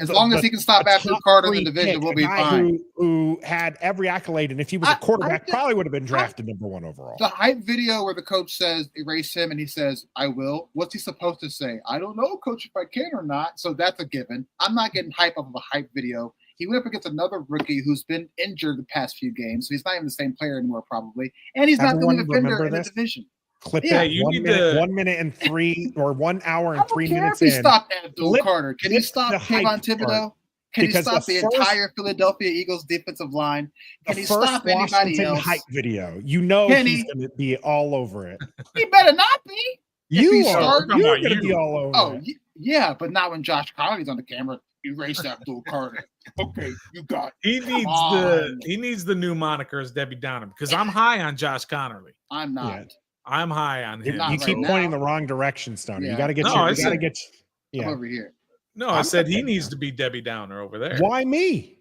As long as he can stop Abdul Carter in the division, we'll be fine. Who had every accolade, and if he was a quarterback, probably would have been drafted number 1 overall. The hype video where the coach says, erase him, and he says, I will. What's he supposed to say? I don't know, coach, if I can or not. So that's a given. I'm not getting hype off of a hype video. He went up against another rookie who's been injured the past few games, so he's not even the same player anymore, probably. And he's not the only defender in the division. Clip that 1 minute and 3 or 1 hour and 3 minutes in. Can he stop Abdul Carter? Can he stop Kayvon Thibodeau? Can he stop the entire Philadelphia Eagles defensive line? Can he stop anybody else? Hype video. You know he's going to be all over it. He better not be. You're going to be all over it. Yeah, but not when Josh Connerly's on the camera. Erase Abdul Carter. Okay, you got it. He needs the new moniker as Debbie Downer because I'm high on Josh Connerly. I'm not. Yeah. I'm high on him. You keep pointing the wrong direction, Stoney. You got to get I'm over here. No, I said he needs to be Debbie Downer over there. Why me?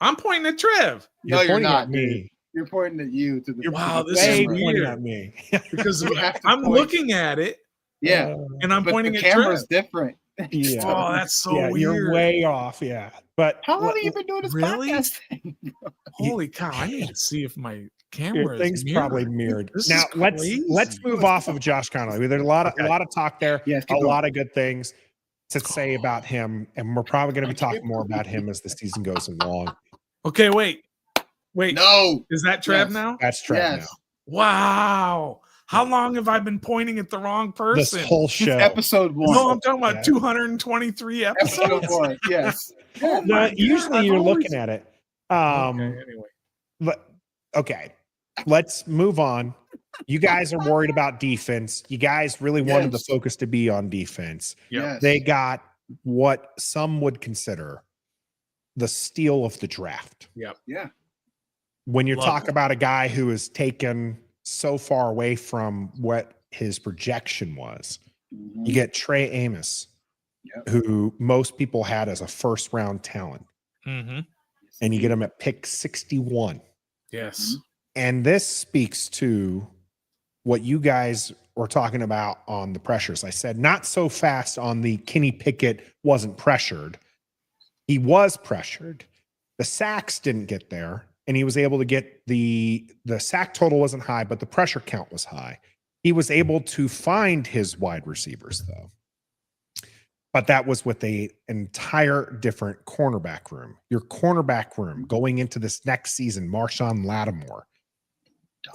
I'm pointing at Trev. You're not at me. You're pointing at you. Wow, this is weird. At me. Because I'm looking at it. Yeah. And I'm pointing at Trev. The camera's different. Yeah. Oh, that's so weird. You're way off. Yeah. But how long have you been doing this podcast thing? Holy cow. I need to see if my camera thing's probably mirrored. This now let's move off of Josh Connerly. There's a lot of talk there. Yes, a lot of good things to say about him, and we're probably going to be talking more about him as the season goes along. Okay, wait. No, is that Trev now? That's Trev now. Wow. How long have I been pointing at the wrong person? This whole Since show. episode 1. No, I'm talking about Yeah. 223 episodes. Episode 1, yes. Oh No, my God, usually I've you're always- looking at it. Okay, anyway. Okay, let's move on. You guys are worried about defense. You guys really wanted the Yes. focus to be on defense. Yep. Yes. They got what some would consider the steal of the draft. Yep. Yeah. When you Love talk it. about a guy who is taken so far away from what his projection was, Mhm. you get Trey Amos, Yep. who most people had as a first round talent, Mm-hmm. and you get him at pick 61. Yes. And this speaks to what you guys were talking about on the pressures. I said not so fast on the Kenny Pickett wasn't pressured. He was pressured. The sacks didn't get there, and he was able to get the sack total wasn't high, but the pressure count was high. He was able to find his wide receivers, though. But that was with an entire different cornerback room. Your cornerback room going into this next season, Marshawn Lattimore,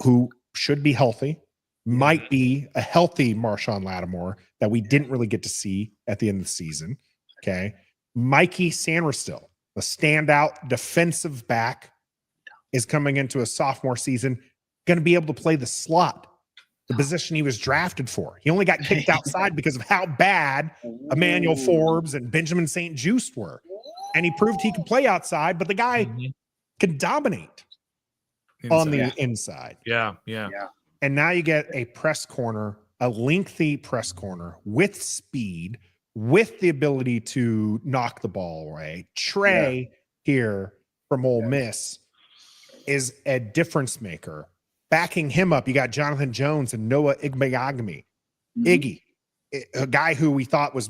who should be healthy, might be a healthy Marshawn Lattimore that we didn't really get to see at the end of the season. Okay. Mikey Sanderstill, the standout defensive back, is coming into a sophomore season, going to be able to play the slot, the position he was drafted for. He only got kicked outside because of how bad Emmanuel Forbes and Benjamin St. Juste were. And he proved he could play outside, but the guy Mhm. can dominate on the Inside. inside. Yeah. And now you get a press corner, a lengthy press corner with speed, with the ability to knock the ball away. Trey here from Ole Miss is a difference maker. Backing him up, you got Jonathan Jones and Noah Igbeagami. Iggy, a guy who we thought was,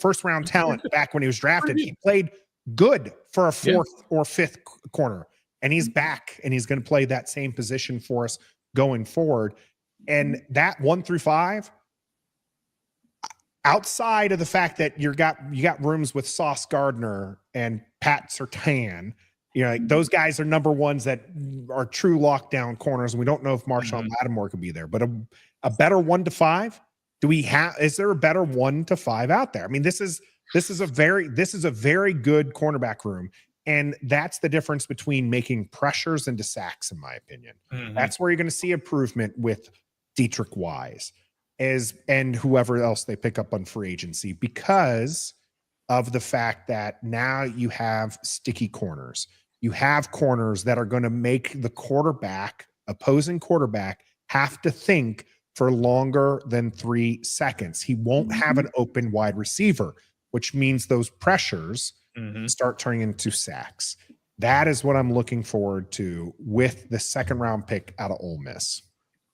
first round talent back when he was drafted. He played good for a fourth or fifth corner, and he's back, and he's going to play that same position for us going forward. And that 1 through 5, outside of the fact that you got rooms with Sauce Gardner and Pat Surtain, like those guys are number ones that are true lockdown corners, and we don't know if Marshawn Lattimore could be there. But a better 1 to 5, is there a better 1 to 5 out there? I mean, this is a very good cornerback room. And that's the difference between making pressures into sacks, in my opinion. Mhm. That's where you're going to see improvement with Dietrich Wise and whoever else they pick up on free agency, because of the fact that now you have sticky corners. You have corners that are going to make the opposing quarterback, have to think for longer than 3 seconds. He won't have an open wide receiver, which means those pressures start turning into sacks. That is what I'm looking forward to with the second round pick out of Ole Miss.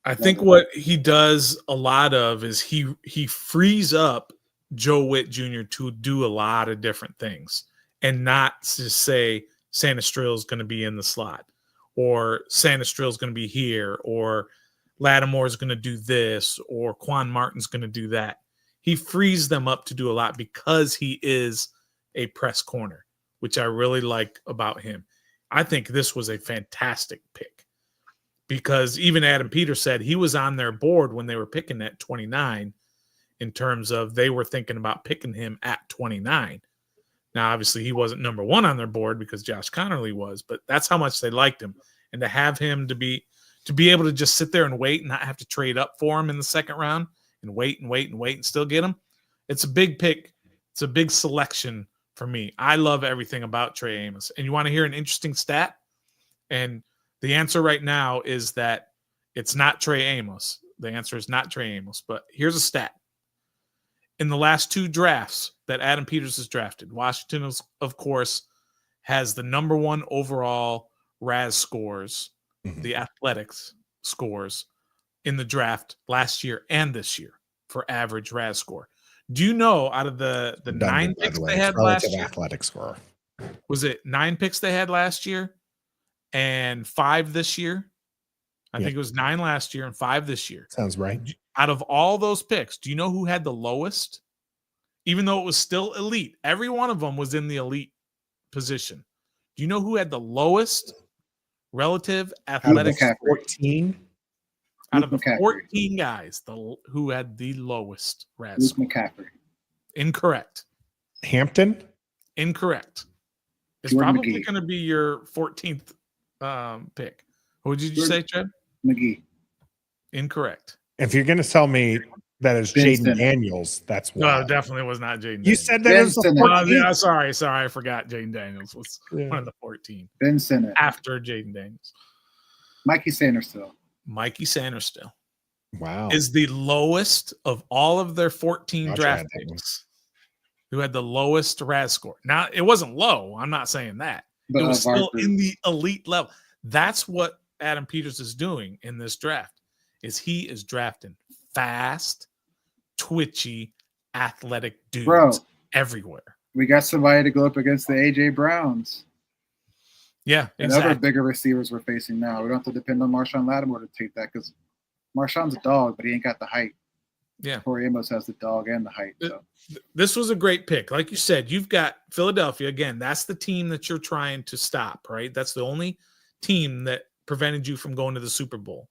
I think what he does a lot of is he frees up Joe Witt Jr. to do a lot of different things, and not to say Sanistril is going to be in the slot, or Sanistril is going to be here, or Lattimore is going to do this, or Quan Martin's going to do that. He frees them up to do a lot because he is a press corner, which I really like about him. I think this was a fantastic pick, because even Adam Peters said he was on their board when they were picking at 29, in terms of they were thinking about picking him at 29. Now, obviously, he wasn't number 1 on their board because Josh Connerly was, but that's how much they liked him. And to have him to be able to just sit there and wait and not have to trade up for him in the second round and wait and still get him, it's a big pick. It's a big selection for me. I love everything about Trey Amos. And you want to hear an interesting stat? And the answer right now is that it's not Trey Amos. The answer is not Trey Amos. But here's a stat. In the last 2 drafts that Adam Peters has drafted, Washington, of course, has the number 1 overall RAS scores, the athletics scores in the draft last year and this year for average RAS score. Do you know, out of the 9 picks they had last year, athletic score, was it 9 picks they had last year and 5 this year? I think it was 9 last year and 5 this year. Sounds right. Out of all those picks, do you know who had the lowest? Even though it was still elite, every one of them was in the elite position. Do you know who had the lowest relative athletic 14? Out of the McCaffrey. 14 guys, who had the lowest RAS Luke score? McCaffrey. Incorrect. Hampton. Incorrect. It's Jordan probably McGee. going to be your 14th pick. What did you say, Chad? McGee. Incorrect. If you're going to tell me that is Ben Jaden Simmons. Daniels, that's No, wild. it definitely was not Jaden You Daniels. said that Ben it was the Simmons. 14th. Yeah, sorry. I forgot Jaden Daniels was one of the 14 Ben Simmons. after Jaden Daniels. Mikey Sanders still. Mikey Sanders still Wow. is the lowest of all of their 14 Gotcha, draft I had that one. picks who had the lowest RAS score. Now, it wasn't low. I'm not saying that. But It was of our still group. in the elite level. That's what Adam Peters is doing in this draft. Is he is drafting fast, twitchy, athletic dudes Bro. everywhere. We got somebody to go up against the AJ Browns Yeah, and other exactly. bigger receivers we're facing now. We don't have to depend on Marshawn Lattimore to take that because Marshawn's a dog, but he ain't got the height. Yeah. Trey Amos has the dog and the height. So. This was a great pick. Like you said, you've got Philadelphia. Again, that's the team that you're trying to stop, right? That's the only team that prevented you from going to the Super Bowl.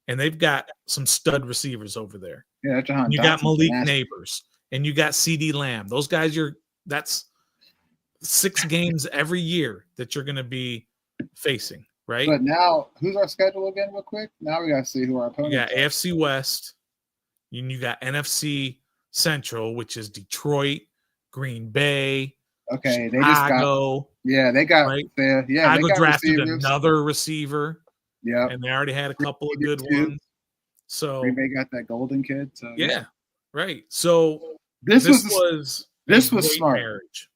And they've got some stud receivers over there. Yeah, Jahan You got Dotson's Malik nasty. Neighbors, and you got CD Lamb. Those guys, that's 6 games every year that you're going to be facing, right? But now, who's our schedule again, real quick? Now we got to see who our You opponents got are. AFC West, and you got NFC Central, which is Detroit, Green Bay, Okay, they just got Chicago. they got right? yeah, they Chicago got drafted receivers. another receiver, Yep. and they already had a couple of good Green Bay did too. ones. So Green Bay got that golden kid. So yeah, right. So this was this this was great smart. marriage.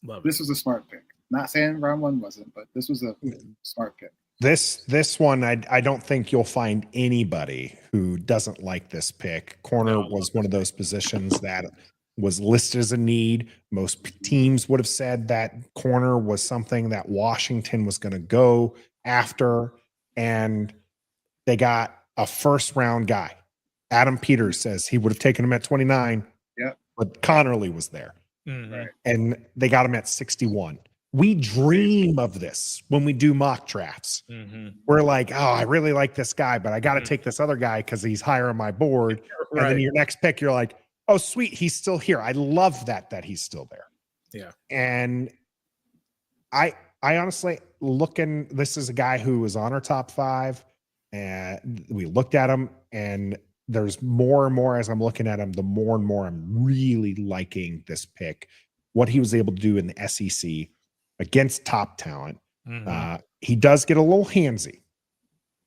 Love it. this was a smart pick. Not saying round one wasn't, but this was a smart pick. This one, I don't think you'll find anybody who doesn't like this pick. Corner No. was one of those positions that was listed as a need. Most teams would have said that corner was something that Washington was going to go after, and they got a first round guy. Adam Peters says he would have taken him at 29. Yep. But Connerly was there, Mhm. Right. and they got him at 61. We dream of this when we do mock drafts. Mhm. We're like, oh, I really like this guy, but I got to Mhm. take this other guy because he's higher on my board. And then Right. your next pick, you're like, oh, sweet, he's still here. I love that he's still there. Yeah. And I honestly this is a guy who was on our top 5, and we looked at him, and there's more and more as I'm looking at him, the more and more I'm really liking this pick. What he was able to do in the SEC against top talent. Mhm. He does get a little handsy.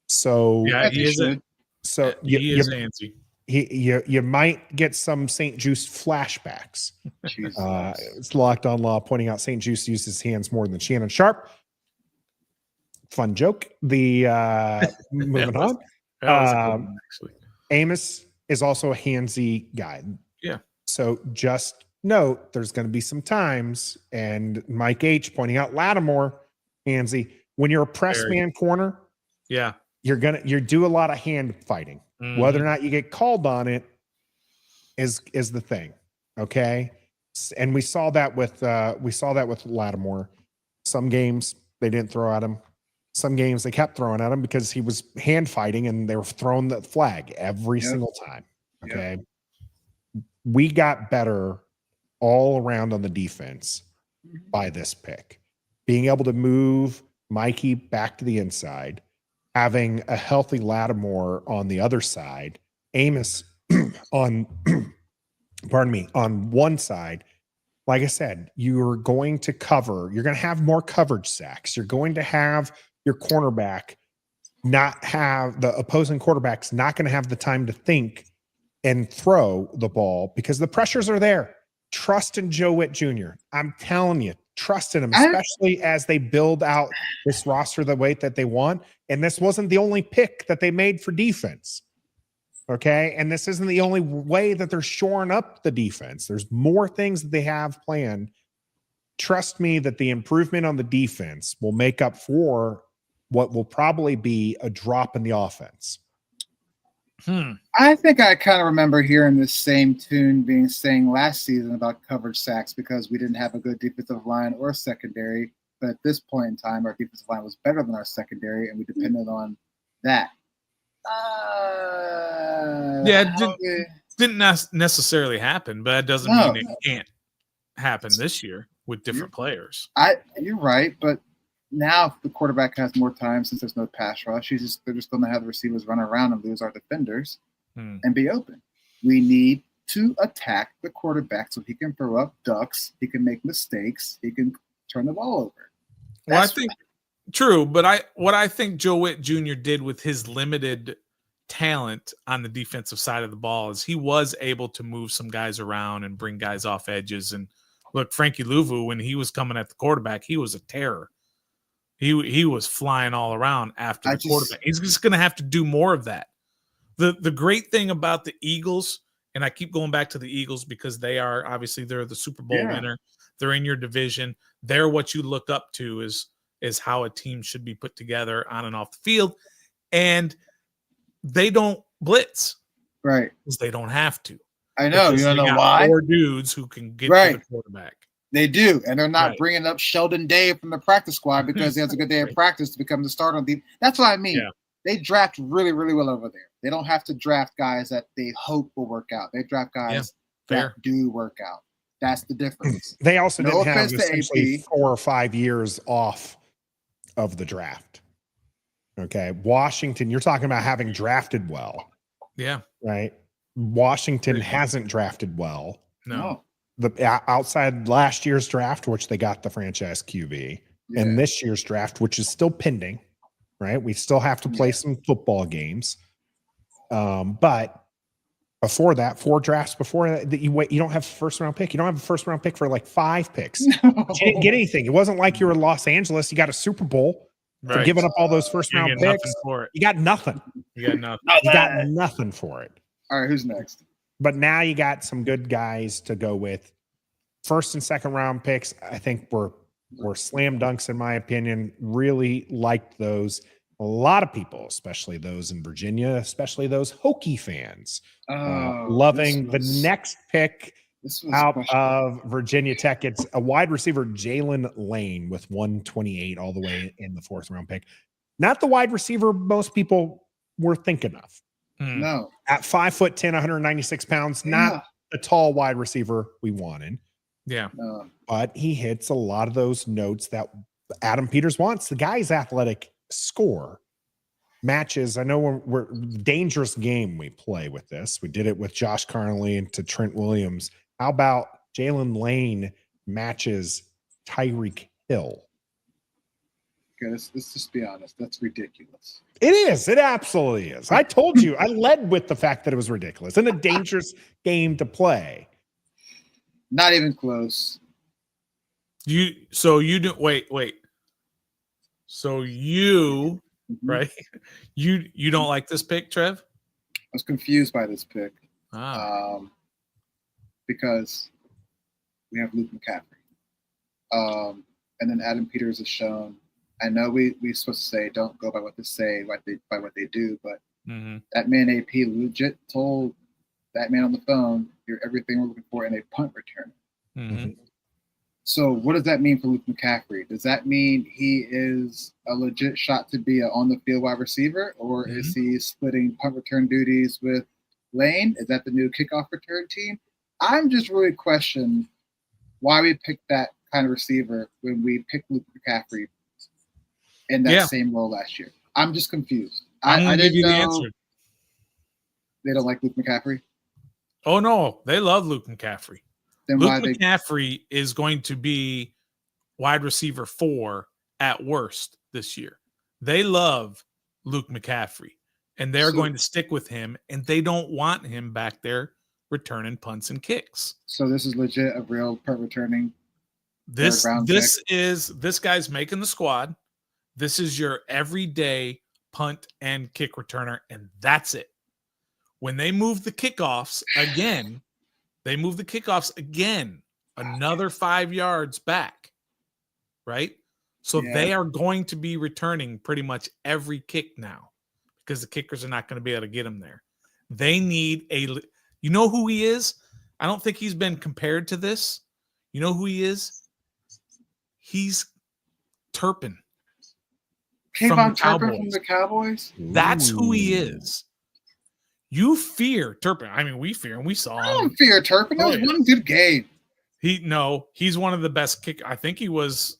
So Yeah, As he he is. should. so He is antsy. you might get some St. Juice flashbacks. Jesus. It's Locked On Law pointing out St. Juice uses his hands more than Shannon Sharp. Fun joke. The moving on. That was a good one, actually. Amos is also a handsy guy. Yeah. So just note there's going to be some times, and Mike H pointing out Lattimore, handsy. When you're a press Very. man corner, Yeah. you do a lot of hand fighting. Mhm. Whether or not you get called on it is the thing. Okay. And we saw that with Lattimore. Some games they didn't throw at him. Some games they kept throwing at him because he was hand fighting, and they were throwing the flag every Yep. single time. Yep. Okay. We got better all around on the defense by this pick. Being able to move Mikey back to the inside, having a healthy Lattimore on the other side, Amos on on one side. Like I said, you're going to have more coverage sacks. You're going to have your cornerback not have the opposing quarterback's not going to have the time to think and throw the ball because the pressures are there. Trust in Joe Witt Jr. I'm telling you, trust in him, especially as they build out this roster the way that they want. And this wasn't the only pick that they made for defense. Okay. And this isn't the only way that they're shoring up the defense. There's more things that they have planned. Trust me that the improvement on the defense will make up for what will probably be a drop in the offense. I think I kind of remember hearing this same tune being sang last season about coverage sacks because we didn't have a good defensive line or secondary. But at this point in time, our defensive line was better than our secondary, and we depended on that. Yeah, it didn't necessarily happen, but that doesn't mean it can't happen this year with different players. You're right, but now if the quarterback has more time since there's no pass rush, they're just going to have the receivers run around and lose our defenders and be open. We need to attack the quarterback so he can throw up ducks, he can make mistakes, he can turn the ball over. Well, I think true, but what I think Joe Witt Jr. did with his limited talent on the defensive side of the ball is he was able to move some guys around and bring guys off edges. And look, Frankie Louvu, when he was coming at the quarterback, he was a terror. He was flying all around after the quarterback. He's just going to have to do more of that. The great thing about the Eagles, and I keep going back to the Eagles because they're the Super Bowl winner. They're in your division. They're what you look up to is how a team should be put together on and off the field. And they don't blitz. Right. Because they don't have to. I know. You don't know why? 4 dudes who can get to the quarterback. They do. And they're not bringing up Sheldon Day from the practice squad because he has a good day of practice to become the starter on the. That's what I mean. Yeah. They draft really, really well over there. They don't have to draft guys that they hope will work out. They draft guys that do work out. That's the difference. They also didn't have essentially 4 or 5 years off of the draft. Okay. Washington, you're talking about having drafted well. Yeah. Right. Washington hasn't drafted well. No. The outside last year's draft, which they got the franchise QB, and this year's draft, which is still pending, right? We still have to play some football games. But before that, 4 drafts before that, you don't have a first round pick. You don't have a first round pick for like 5 picks. You didn't get anything. It wasn't like you were in Los Angeles. You got a Super Bowl for giving up all those first round picks. You got nothing. You got nothing. You got nothing for it. All right, who's next? But now you got some good guys to go with. First and second round picks, I think were slam dunks in my opinion. Really liked those. A lot of people, especially those in Virginia, especially those Hokie fans, loving the next pick out of Virginia Tech. It's a wide receiver, Jalen Lane, with 128 all the way in the 4th round pick. Not the wide receiver most people were thinking of. No. At 5'10", 196 pounds, not the tall wide receiver we wanted. Yeah. But he hits a lot of those notes that Adam Peters wants. The guy's athletic score matches. I know we're dangerous game we play with this. We did it with Josh Carnley and to Trent Williams. How about Jalen Lane matches Tyreek Hill? Okay, let's just be honest. That's ridiculous. It is. It absolutely is. I told you. I led with the fact that it was ridiculous and a dangerous game to play. Not even close. Wait. So you right? You don't like this pick, Trev? I was confused by this pick. Because we have Luke McCaffrey. And then Adam Peters has shown. I know we're supposed to say don't go by what they say, by what they do, but that man AP legit told that man on the phone, "You're everything we're looking for in a punt returner." So what does that mean for Luke McCaffrey? Does that mean he is a legit shot to be an on-the-field wide receiver, or is he splitting punt return duties with Lane? Is that the new kickoff return team? I'm just really questioning why we picked that kind of receiver when we picked Luke McCaffrey in that same role last year. I'm just confused. I didn't know the answer. They don't like Luke McCaffrey? Oh, no. They love Luke McCaffrey. Then Luke McCaffrey is going to be wide receiver 4 at worst this year. They love Luke McCaffrey, and they're going to stick with him, and they don't want him back there returning punts and kicks. So this is legit a real punt returning. This guy's making the squad. This is your everyday punt and kick returner, and that's it. When they move the kickoffs again, another 5 yards back, right? So they are going to be returning pretty much every kick now because the kickers are not going to be able to get him there. They need you know who he is? I don't think he's been compared to this. You know who he is? He's Turpin. Kayvon Turpin from the Cowboys? That's who he is. You fear Turpin. I mean, we fear him. We saw him. I don't fear Turpin. That was one good game. He's one of the best kick. I think he was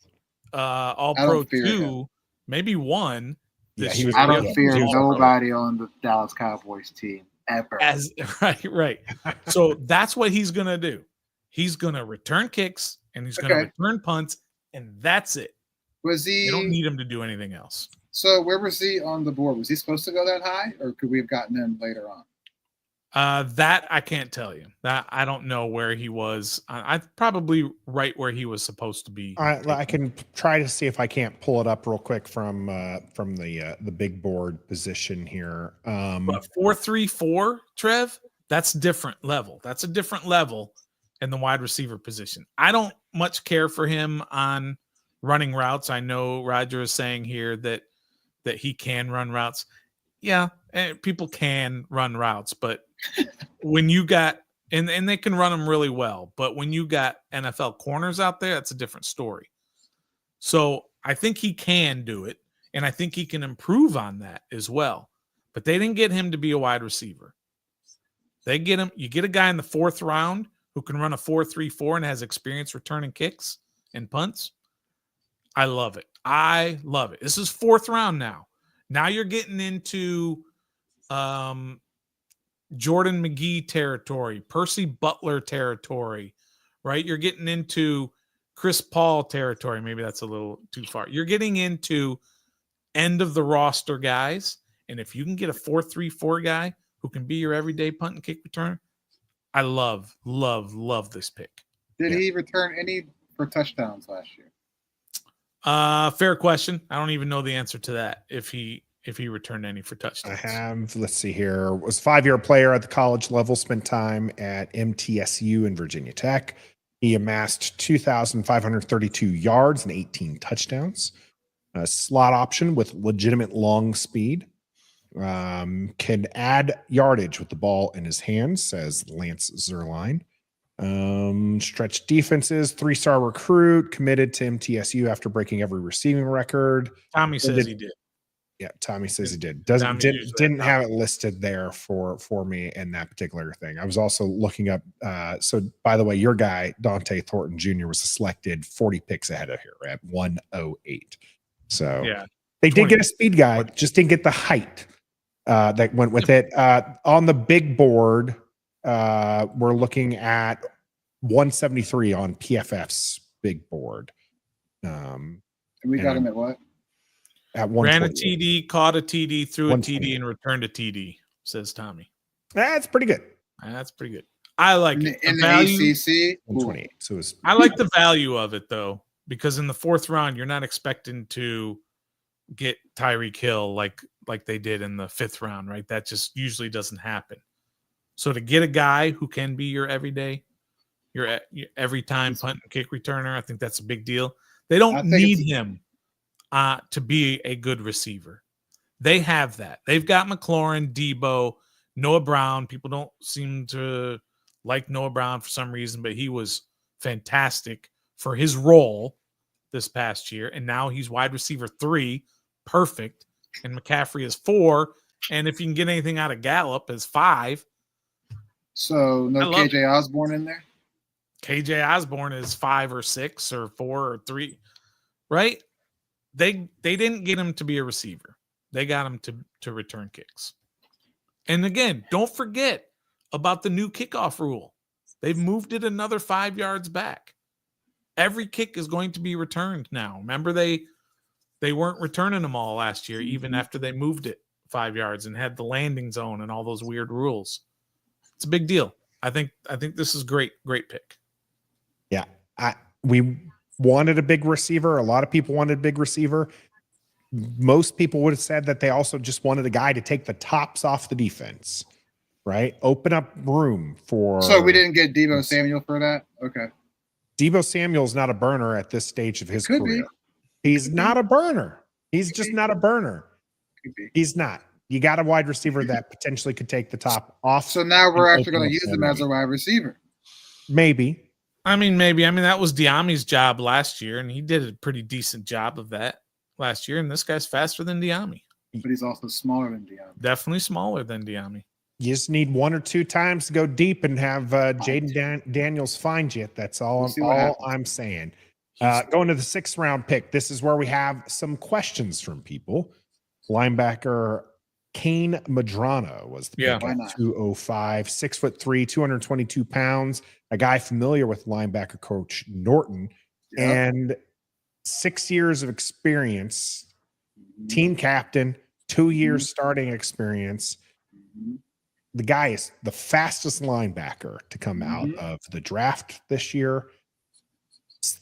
all pro 2, maybe 1. I don't fear nobody on the Dallas Cowboys team ever. Right. So that's what he's gonna do. He's gonna return kicks and he's gonna return punts, and that's it. They don't need him to do anything else. So where was he on the board? Was he supposed to go that high, or could we have gotten him later on? That I can't tell you. That I don't know where he was. I probably right where he was supposed to be. I can try to see if I can't pull it up real quick from the big board position here. But 4-3-4, Trev, that's different level. That's a different level in the wide receiver position. I don't much care for him on running routes. I know Roger is saying here that he can run routes. Yeah, and people can run routes, but when you got and they can run them really well, but when you got NFL corners out there, that's a different story. So I think he can do it, and I think he can improve on that as well. But they didn't get him to be a wide receiver. They get him. You get a guy in the 4th round who can run a 4-3-4 and has experience returning kicks and punts. I love it. I love it. This is 4th round now. Now you're getting into Jordan McGee territory, Percy Butler territory, right? You're getting into Chris Paul territory. Maybe that's a little too far. You're getting into end of the roster guys. And if you can get a 4-3-4 guy who can be your everyday punt and kick returner, I love this pick. Did he return any for touchdowns last year? Fair question. I don't even know the answer to that. If he returned any for touchdowns. I have, let's see here, was a 5-year player at the college level, spent time at MTSU and Virginia Tech. He amassed 2,532 yards and 18 touchdowns. A slot option with legitimate long speed. Can add yardage with the ball in his hands, says Lance Zerline. Stretch defenses, 3-star recruit, committed to MTSU after breaking every receiving record. Tommy says he did. Yeah, Tommy says he did. Didn't have it listed there for me in that particular thing. I was also looking up. So, by the way, your guy Dante Thornton Jr. was selected 40 picks ahead of here at 108. So yeah, they did get a speed guy, just didn't get the height that went with it. On the big board, we're looking at 173 on PFF's big board. And we got him at what? At ran a TD, caught a TD, threw a TD, and returned a TD, says Tommy. That's pretty good. That's pretty good. I like it. In the ACC, 128. So I like the value of it, though, because in the 4th round, you're not expecting to get Tyreek Hill like they did in the 5th round, right? That just usually doesn't happen. So to get a guy who can be your everyday, your every time punt and kick returner, I think that's a big deal. They don't need him to be a good receiver. They have that. They've got McLaurin, Debo, Noah Brown. People don't seem to like Noah Brown for some reason, but he was fantastic for his role this past year. And now he's wide receiver 3, perfect. And McCaffrey is 4. And if you can get anything out of Gallup, is 5. So no KJ Osborne in there? KJ Osborne is 5 or 6 or 4 or 3, right? They didn't get him to be a receiver. They got him to return kicks. And again, don't forget about the new kickoff rule. They've moved it another 5 yards back. Every kick is going to be returned now. Remember, they weren't returning them all last year, even after they moved it 5 yards and had the landing zone and all those weird rules. It's a big deal. I think this is great pick. Yeah, we wanted a big receiver. A lot of people wanted a big receiver. Most people would have said that they also just wanted a guy to take the tops off the defense, right? Open up room for. So we didn't get Deebo Samuel for that? Okay. Deebo Samuel's not a burner at this stage of his Could career. Be. He's not a burner. He's just not a burner. He's not. You got a wide receiver that potentially could take the top off. So now we're actually going to use him as a wide receiver. Maybe. Maybe. That was Diami's job last year, and he did a pretty decent job of that. last year, and this guy's faster than Diami. But he's also smaller than Dion. Definitely smaller than Diami. You just need one or two times to go deep and have Jaden Daniels find you. That's all, I'm saying. Going to the 6th round pick, this is where we have some questions from people. Linebacker Kane Medrano was the pick at 205, 6'3", 222 pounds. A guy familiar with linebacker coach Norton, and 6 years of experience. Team captain, 2 years starting experience. The guy is the fastest linebacker to come out of the draft this year.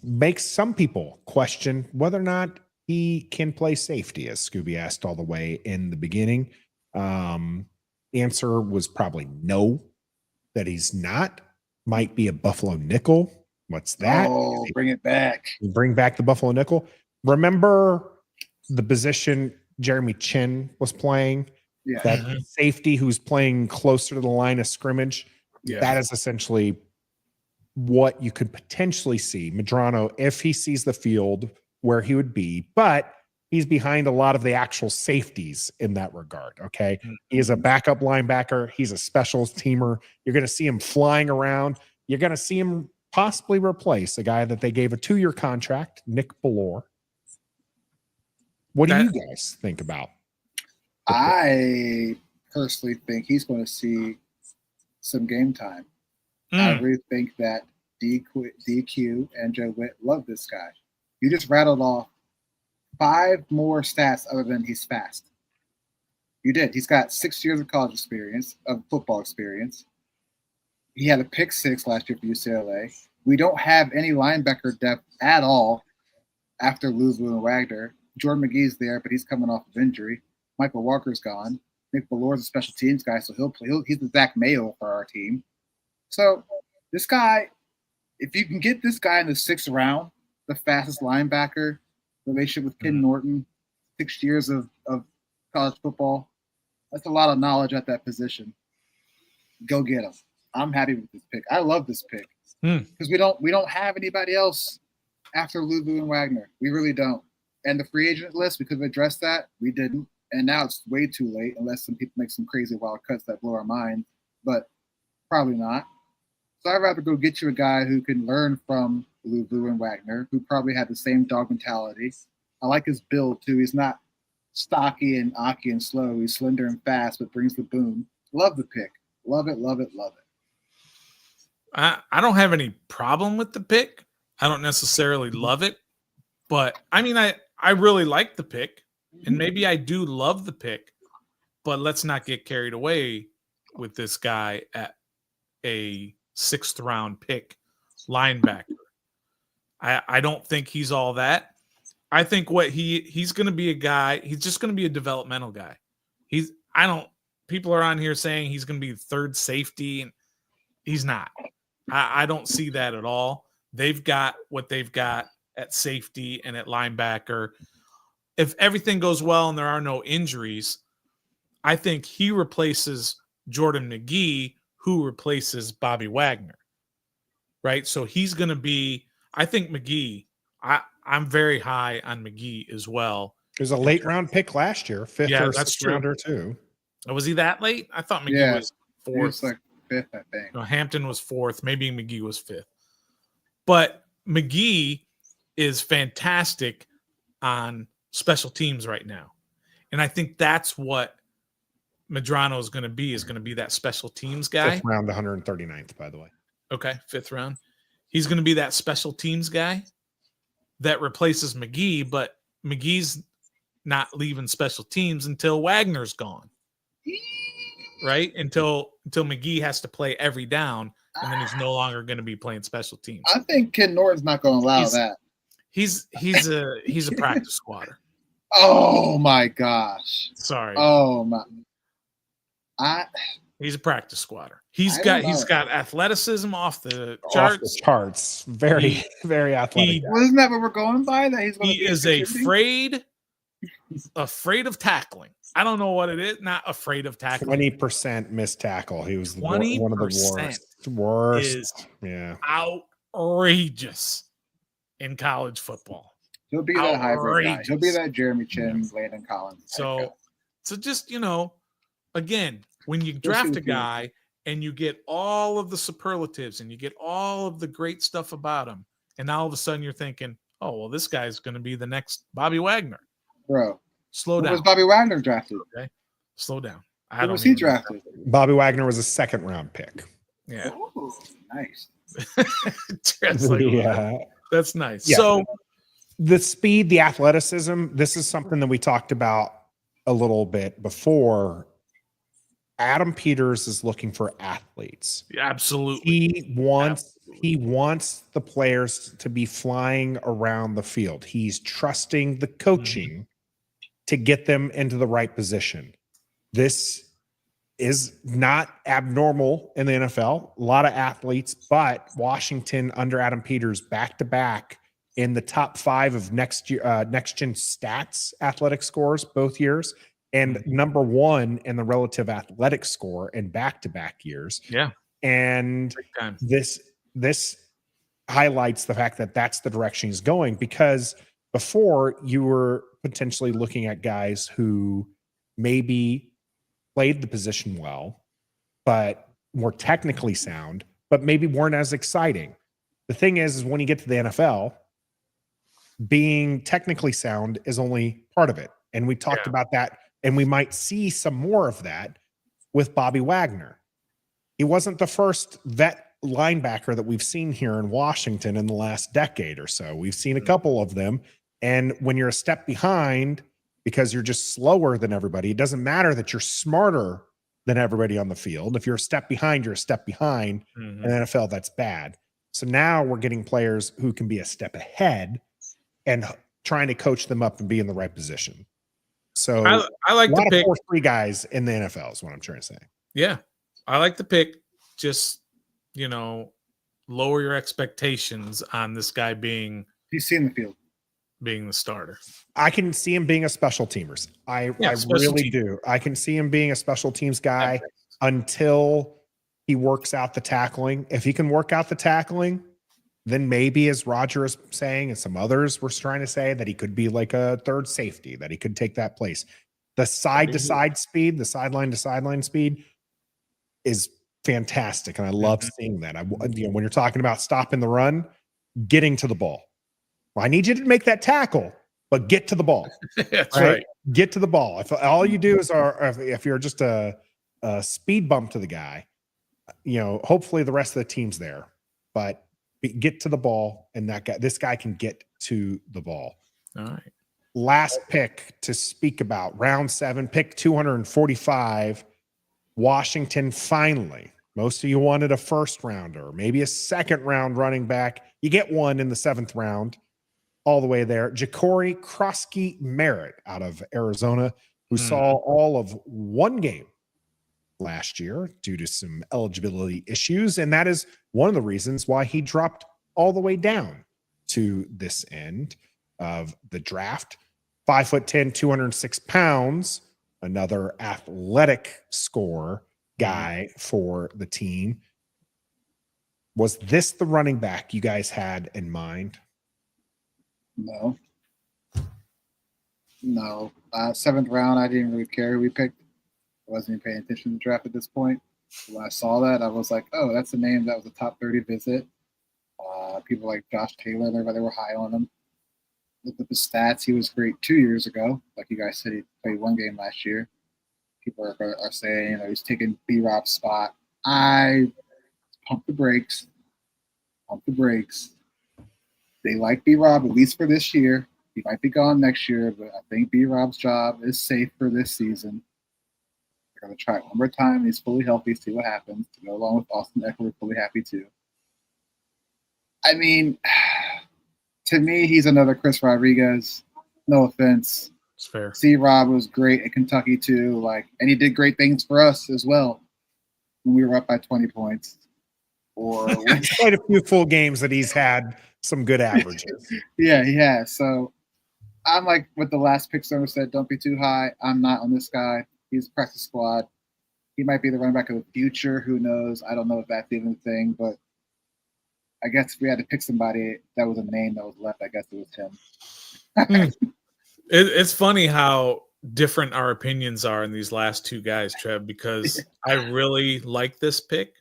Makes some people question whether or not he can play safety, as Scooby asked all the way in the beginning. Answer was probably no, that he's not. Might be a Buffalo nickel. What's that? Oh, bring it back. Bring back the Buffalo nickel. Remember the position Jeremy Chin was playing? Yeah. That safety who's playing closer to the line of scrimmage. Yeah. That is essentially what you could potentially see Medrano if he sees the field where he would be, but he's behind a lot of the actual safeties in that regard. Okay. He is a backup linebacker. He's a special teamer. You're going to see him flying around. You're going to see him possibly replace a guy that they gave a 2-year contract, Nick Ballore. What do you guys think about? I personally think he's going to see some game time. I really think that DQ and Joe Witt love this guy. You just rattled off 5 more stats other than he's fast. You did. He's got 6 years of college experience, of football experience. He had a pick 6 last year for UCLA. We don't have any linebacker depth at all after Louisville and Wagner. Jordan McGee's there, but he's coming off of injury. Michael Walker's gone. Nick Ballore's a special teams guy, so he'll play. He's the Zach Mayo for our team. So this guy, if you can get this guy in the 6th round, the fastest linebacker, relationship with Ken Norton, 6 years of college football, that's a lot of knowledge at that position. Go get him. I'm happy with this pick. I love this pick because we don't have anybody else after Louisville and Wagner. We really don't. And the free agent list, we could have addressed that. We didn't. And now it's way too late unless some people make some crazy wild cuts that blow our mind. But probably not. So I'd rather go get you a guy who can learn from Louisville and Wagner, who probably had the same dog mentality. I like his build, too. He's not stocky and aki and slow. He's slender and fast, but brings the boom. Love the pick. Love it, love it, love it. I don't have any problem with the pick. I don't necessarily love it. But, I mean, I really like the pick. And maybe I do love the pick. But let's not get carried away with this guy at a 6th round pick linebacker. I don't think he's all that. I think what he's going to be a guy, he's just going to be a developmental guy. People are on here saying he's going to be third safety, and he's not. I don't see that at all. They've got what they've got at safety and at linebacker. If everything goes well and there are no injuries, I think he replaces Jordan McGee, who replaces Bobby Wagner, right? So he's going to be, I think McGee, I'm very high on McGee as well. There's a late round pick last year, 5th or 6th rounder too. Was he that late? I thought McGee was 4th. He was like 5th, I think. No, Hampton was 4th. Maybe McGee was 5th. But McGee is fantastic on special teams right now. And I think that's what Medrano is going to be that special teams guy. 5th round, 139th, by the way. Okay, 5th round. He's going to be that special teams guy that replaces McGee, but McGee's not leaving special teams until Wagner's gone. Right? Until McGee has to play every down, and then he's no longer going to be playing special teams. I think Ken Norton's not going to allow that. He's a practice squatter. Oh my gosh. Sorry. Oh my. He's a practice squatter. He's got athleticism off the charts. Off the charts. Very, very athletic. Isn't that what we're going by? That he is afraid of tackling. I don't know what it is. Not afraid of tackling. 20% missed tackle. He was one of the worst. Is outrageous in college football. He'll be that hybrid guy. He'll be outrageous. that Jeremy Chin, Landon Collins. So just, again, when you draft a guy and you get all of the superlatives and you get all of the great stuff about him, and now all of a sudden you're thinking, oh, well, this guy's going to be the next Bobby Wagner. Bro. Slow down. Was Bobby Wagner drafted? Okay. Slow down. When was he drafted? Bobby Wagner was a second-round pick. Yeah. Ooh, nice. That's nice. Yeah. So the speed, the athleticism, this is something that we talked about a little bit before. Adam Peters is looking for athletes. Absolutely. He wants the players to be flying around the field. He's trusting the coaching to get them into the right position. This is not abnormal in the NFL. A lot of athletes, but Washington under Adam Peters back-to-back in the top 5 of next gen stats athletic scores both years, and number 1 in the relative athletic score in back-to-back years. Yeah. And this highlights the fact that that's the direction he's going, because before you were potentially looking at guys who maybe played the position well, but were technically sound, but maybe weren't as exciting. The thing is when you get to the NFL, being technically sound is only part of it. And we talked about that, and we might see some more of that with Bobby Wagner. He wasn't the first vet linebacker that we've seen here in Washington in the last decade or so. We've seen a couple of them. And when you're a step behind because you're just slower than everybody, it doesn't matter that you're smarter than everybody on the field. If you're a step behind, you're a step behind. In the NFL, that's bad. So now we're getting players who can be a step ahead and trying to coach them up and be in the right position. So I like to pick 4-3 guys in the NFL is what I'm trying to say. Yeah. I like to pick just, lower your expectations on this guy being he's seen the field, being the starter. I can see him being a special teamers. I really do. I can see him being a special teams guy until he works out the tackling. If he can work out the tackling, then maybe, as Roger is saying, and some others were trying to say, that he could be like a third safety, that he could take that place. The side-to-side speed, the sideline-to-sideline speed is fantastic, and I love seeing that. When you're talking about stopping the run, getting to the ball. Well, I need you to make that tackle, but get to the ball. That's right. Get to the ball. If all you do is, if you're just a speed bump to the guy, hopefully the rest of the team's there, but get to the ball, and this guy can get to the ball. All right. Last pick to speak about, round 7, pick 245. Washington finally. Most of you wanted a first rounder, maybe a second round running back. You get one in the 7th round, all the way there. Ja'Cory Krosky-Merritt out of Arizona, who saw all of 1 game last year due to some eligibility issues. And that is one of the reasons why he dropped all the way down to this end of the draft. 5'10", 206 pounds, another athletic score guy for the team. Was this the running back you guys had in mind? No. 7th round, I didn't really care who we picked. I wasn't even paying attention to the draft at this point. When I saw that, I was like, oh, that's a name that was a top 30 visit. People like Josh Taylor and everybody were high on him. Looked at the stats. He was great 2 years ago. Like you guys said, he played 1 game last year. People are saying, he's taking B-Rob's spot. I pump the brakes. They like B-Rob, at least for this year. He might be gone next year, but I think B-Rob's job is safe for this season. They're going to try it one more time. He's fully healthy, see what happens. To go along with Austin Eckler, fully happy too. I mean, to me, he's another Chris Rodriguez. No offense. It's fair. C-Rob was great at Kentucky too, and he did great things for us as well when we were up by 20 points. Or quite a few full games that he's had some good averages. Yeah, he has. So I'm like what the last pick someone said, don't be too high. I'm not on this guy. He's a practice squad. He might be the running back of the future. Who knows? I don't know if that's even a thing, but I guess if we had to pick somebody that was a name that was left, I guess it was him. It's funny how different our opinions are in these last two guys, Trev, because I really like this pick.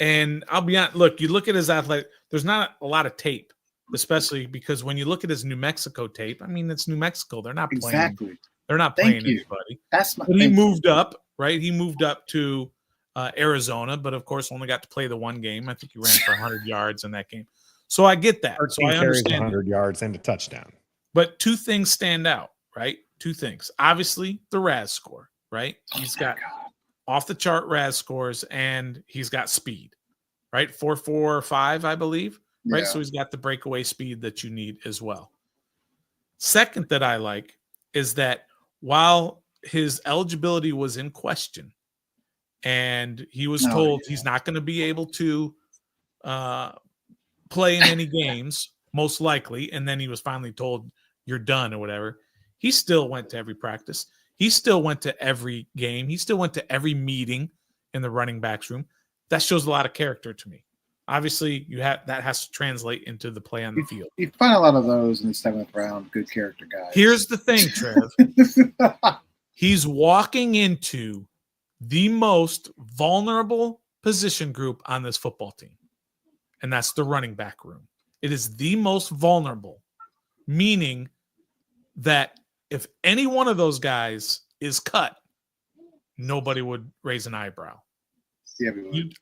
And I'll be honest, look, you look at his athletic, there's not a lot of tape, especially because when you look at his New Mexico tape, I mean, it's New Mexico. They're not playing. Exactly. They're not Thank playing you. anybody. That's my. But he moved up, right? He moved up to Arizona, but of course only got to play the one game. I think he ran for 100 yards in that game. So I get that. So 13 I carries, understand. 100 yards and a touchdown. But two things stand out, right? Two things. Obviously, the RAS score, right? He's got off the chart RAS scores, and he's got speed, right? 4.45, I believe, right? Yeah. So he's got the breakaway speed that you need as well. Second that I like is that while his eligibility was in question, and he was told he's not going to be able to play in any games, most likely, and then he was finally told you're done or whatever, he still went to every practice. He still went to every game. He still went to every meeting in the running backs room. That shows a lot of character to me. Obviously, that has to translate into the play on the field. You find a lot of those in the 7th round, good character guys. Here's the thing, Trev. He's walking into the most vulnerable position group on this football team, and that's the running back room. It is the most vulnerable, meaning that if any one of those guys is cut, nobody would raise an eyebrow. Yeah,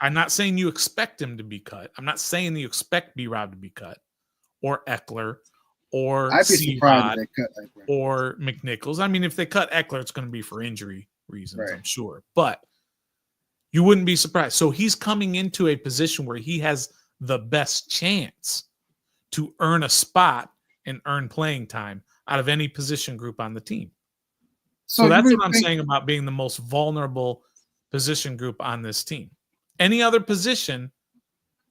I'm not saying you expect him to be cut. I'm not saying you expect B-Rob to be cut, or Eckler, or I'd be surprised if they cut Eckler or McNichols. I mean, if they cut Eckler, it's going to be for injury reasons, right. I'm sure. But you wouldn't be surprised. So he's coming into a position where he has the best chance to earn a spot and earn playing time out of any position group on the team. So that's what I'm saying about being the most vulnerable position group on this team. Any other position,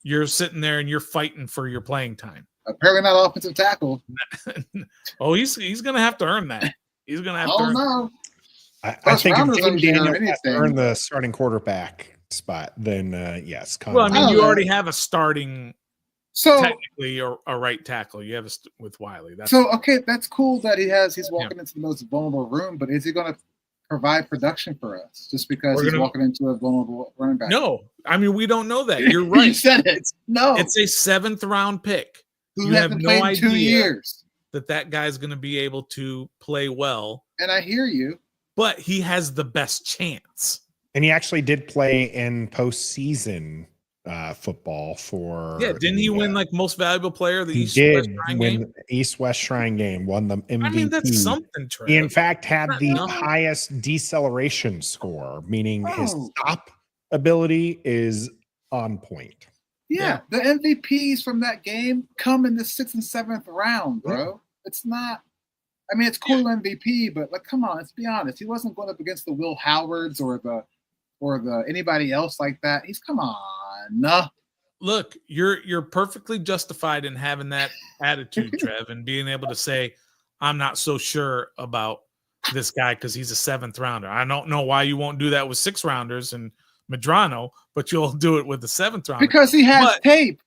you're sitting there and you're fighting for your playing time. Apparently not offensive tackle. Oh, he's going to have to earn that. He's going to have to earn that. I think if James Daniel has to earn the starting quarterback spot, then yes. Well, I mean, you already have a starting, technically, or a right tackle. You have with Wiley. Okay, that's cool that he's walking into the most vulnerable room, but is he going to provide production for us just because he's walking into a vulnerable running back? No, I mean, we don't know that. You're right. You said it. No, it's a 7th round pick. Who hasn't played in 2 years that guy's going to be able to play well. And I hear you, but he has the best chance. And he actually did play in postseason football for. Yeah, didn't he win like most valuable player of the East-West Shrine game? East-West Shrine game, won the MVP. I mean, that's something, Trey. He, in fact, had the highest deceleration score, meaning his stop ability is on point. Yeah, the MVPs from that game come in the 6th and 7th round, bro. Yeah. It's not. I mean, it's cool MVP, but like, come on, let's be honest. He wasn't going up against the Will Howards or the anybody else like that. Come on. Look, you're perfectly justified in having that attitude, Trev, and being able to say, I'm not so sure about this guy because he's a 7th rounder. I don't know why you won't do that with 6 rounders and Medrano, but you'll do it with the 7th rounder. Because he has tape.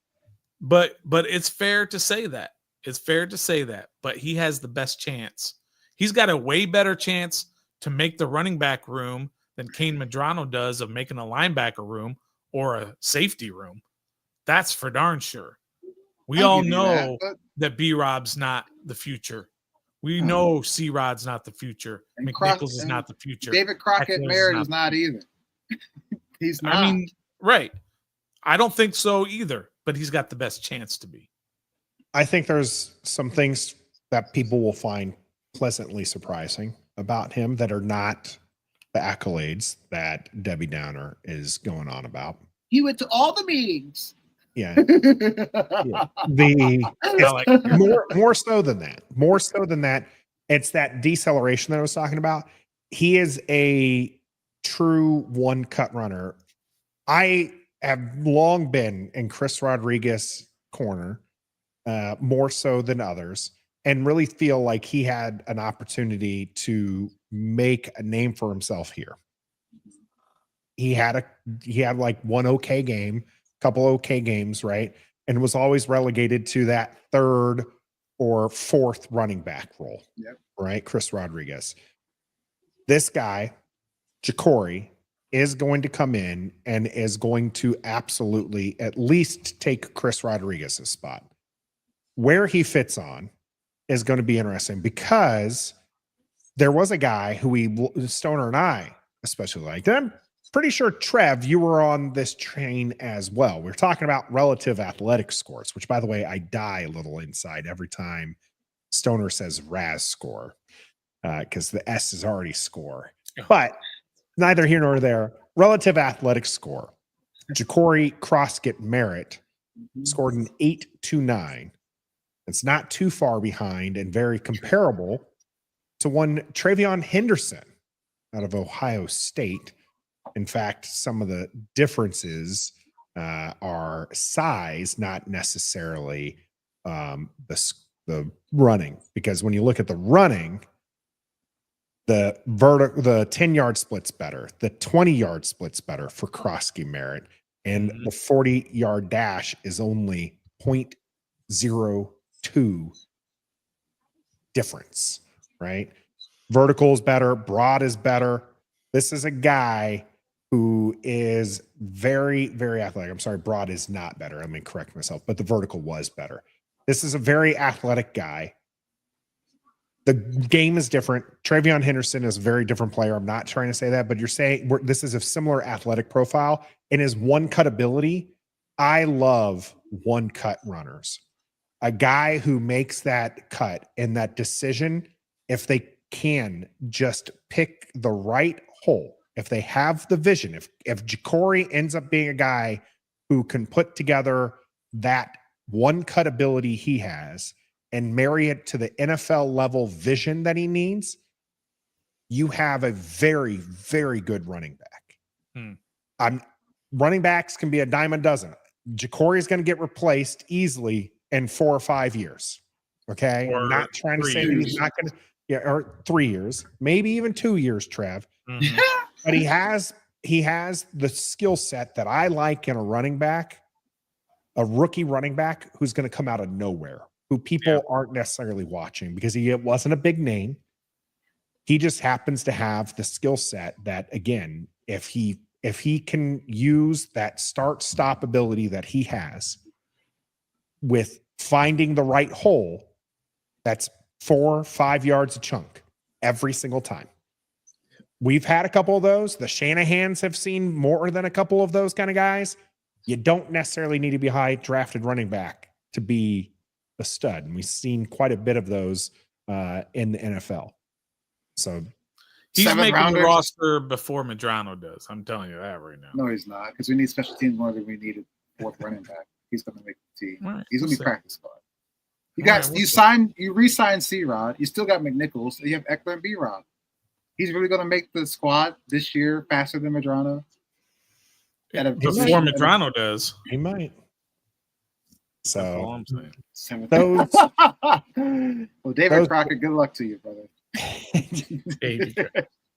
But it's fair to say that. It's fair to say that. But he has the best chance. He's got a way better chance to make the running back room than Kane Medrano does of making a linebacker room or a safety room. That's for darn sure. We all know that B-Rob's not the future. We know C-Rod's not the future. McNichols is not the future. David Crockett Merritt is not either. He's not. I mean, right. I don't think so either, but he's got the best chance to be. I think there's some things that people will find pleasantly surprising about him that are not the accolades that Debbie Downer is going on about. He went to all the meetings. Yeah. More so than that. More so than that. It's that deceleration that I was talking about. He is a true one cut runner. I have long been in Chris Rodriguez corner, more so than others, and really feel like he had an opportunity to make a name for himself here. He had like one okay game, couple okay games, right? And was always relegated to that 3rd or fourth running back role. Yep. Right? Chris Rodriguez. This guy, Jacory, is going to come in and is going to absolutely at least take Chris Rodriguez's spot. Where he fits on is going to be interesting because there was a guy who Stoner and I especially liked. And I'm pretty sure, Trev, you were on this train as well. We're talking about relative athletic scores, which, by the way, I die a little inside every time Stoner says RAS score because the S is already score. But neither here nor there. Relative athletic score. Jacory Croskett Merritt scored an 8.29. It's not too far behind and very comparable to one Travion Henderson out of Ohio State. In fact, some of the differences are size, not necessarily the running. Because when you look at the running, the 10-yard split's better. The 20-yard split's better for Croskett Merritt. And the 40-yard dash is only 0.02 difference, right? Vertical is better. Broad is better. This is a guy who is very, very athletic. I'm sorry, broad is not better. Let me correct myself, but the vertical was better. This is a very athletic guy. The game is different. Travion Henderson is a very different player. I'm not trying to say that, but you're saying this is a similar athletic profile and his one-cut ability. I love one-cut runners. A guy who makes that cut and that decision, if they can just pick the right hole, if they have the vision, if Jacory ends up being a guy who can put together that one-cut ability he has and marry it to the NFL level vision that he needs, you have a very, very good running back. Running backs can be a dime a dozen. Jacory is going to get replaced easily in 4 or 5 years. Okay. Or I'm not trying to say that he's not going to, or 3 years, maybe even 2 years, Trev. But he has the skill set that I like in a running back, a rookie running back who's going to come out of nowhere, who people aren't necessarily watching because he wasn't a big name. He just happens to have the skill set that, again, if he can use that start-stop ability that he has with finding the right hole, that's 4 or 5 yards a chunk every single time. We've had a couple of those. The Shanahans have seen more than a couple of those kind of guys. You don't necessarily need to be high drafted running back to be a stud. And we've seen quite a bit of those in the NFL. So he's making rounders. the roster before Medrano does. I'm telling you that right now. No, he's not, because we need special teams more than we need a fourth running back. He's going to make the team. Right, he's going to be practice squad. You re-signed C-Rod. You still got McNichols. So you have Eckler and B-Rod. He's really going to make the squad this year faster than Medrano. Before Medrano does. He might. So that's all I'm saying. Those, well, David Crockett, good luck to you, brother.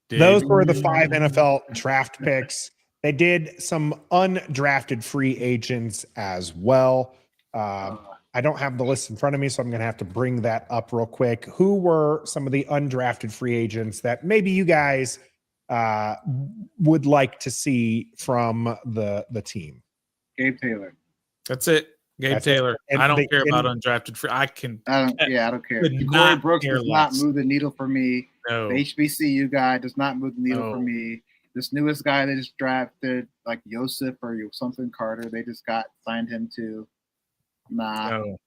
Those were the 5 NFL draft picks. They did some undrafted free agents as well. I don't have the list in front of me, so I'm going to have to bring that up real quick. Who were some of the undrafted free agents that maybe you guys would like to see from the team? Gabe Taylor. That's it. Gabe Taylor. I don't care about undrafted free. I don't care. Corey Brooks does not move the needle for me. No. The HBCU guy does not move the needle for me. This newest guy they just drafted, like Yosef or something Carter, they just signed him to. Nah. No.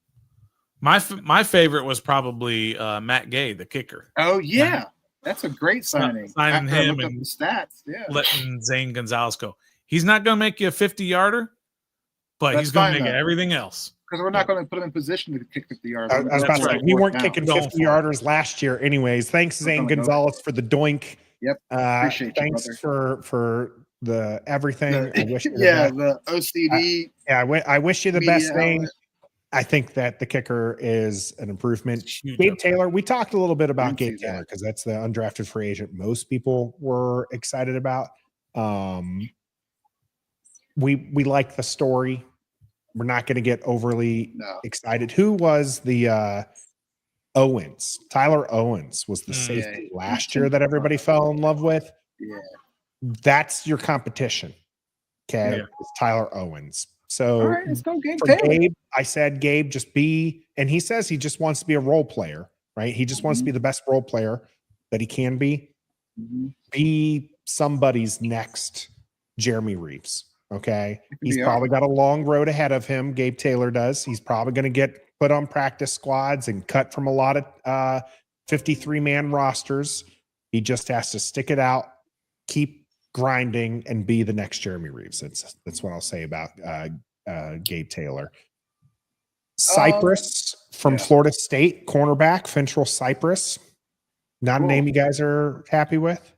My favorite was probably Matt Gay, the kicker. Oh yeah, that's a great signing. Signing him and the stats, letting Zane Gonzalez go. He's not going to make you a 50-yarder, but he's going to make everything else. Because we're not going to put him in position to kick 50 yards. I was about to say, we weren't kicking 50-yarders last year anyways. Thanks, Zane Gonzalez, for the doink. Yep. Appreciate you, thanks for the everything. I wish you the OCD. I wish you the best, Zane. I think that the kicker is an improvement. Gabe Taylor, we talked a little bit about Gabe Taylor because that's the undrafted free agent most people were excited about. We like the story. We're not going to get overly excited. Who was the Owens. Tyler Owens was the safety last year that everybody fell in love with. Yeah. That's your competition. Okay. Yeah. It's Tyler Owens. So All right, let's go, Gabe for Taylor. Gabe, I said, Gabe, just be, and he says he just wants to be a role player, right? He just wants to be the best role player that he can be. Be somebody's next Jeremy Reeves. Okay. He's probably got a long road ahead of him. Gabe Taylor does. He's probably going to get put on practice squads and cut from a lot of 53-man rosters. He just has to stick it out, keep grinding, and be the next Jeremy Reeves. That's what I'll say about Gabe Taylor. Cypress from Florida State, cornerback, Fintrell Cypress. Not a name you guys are happy with?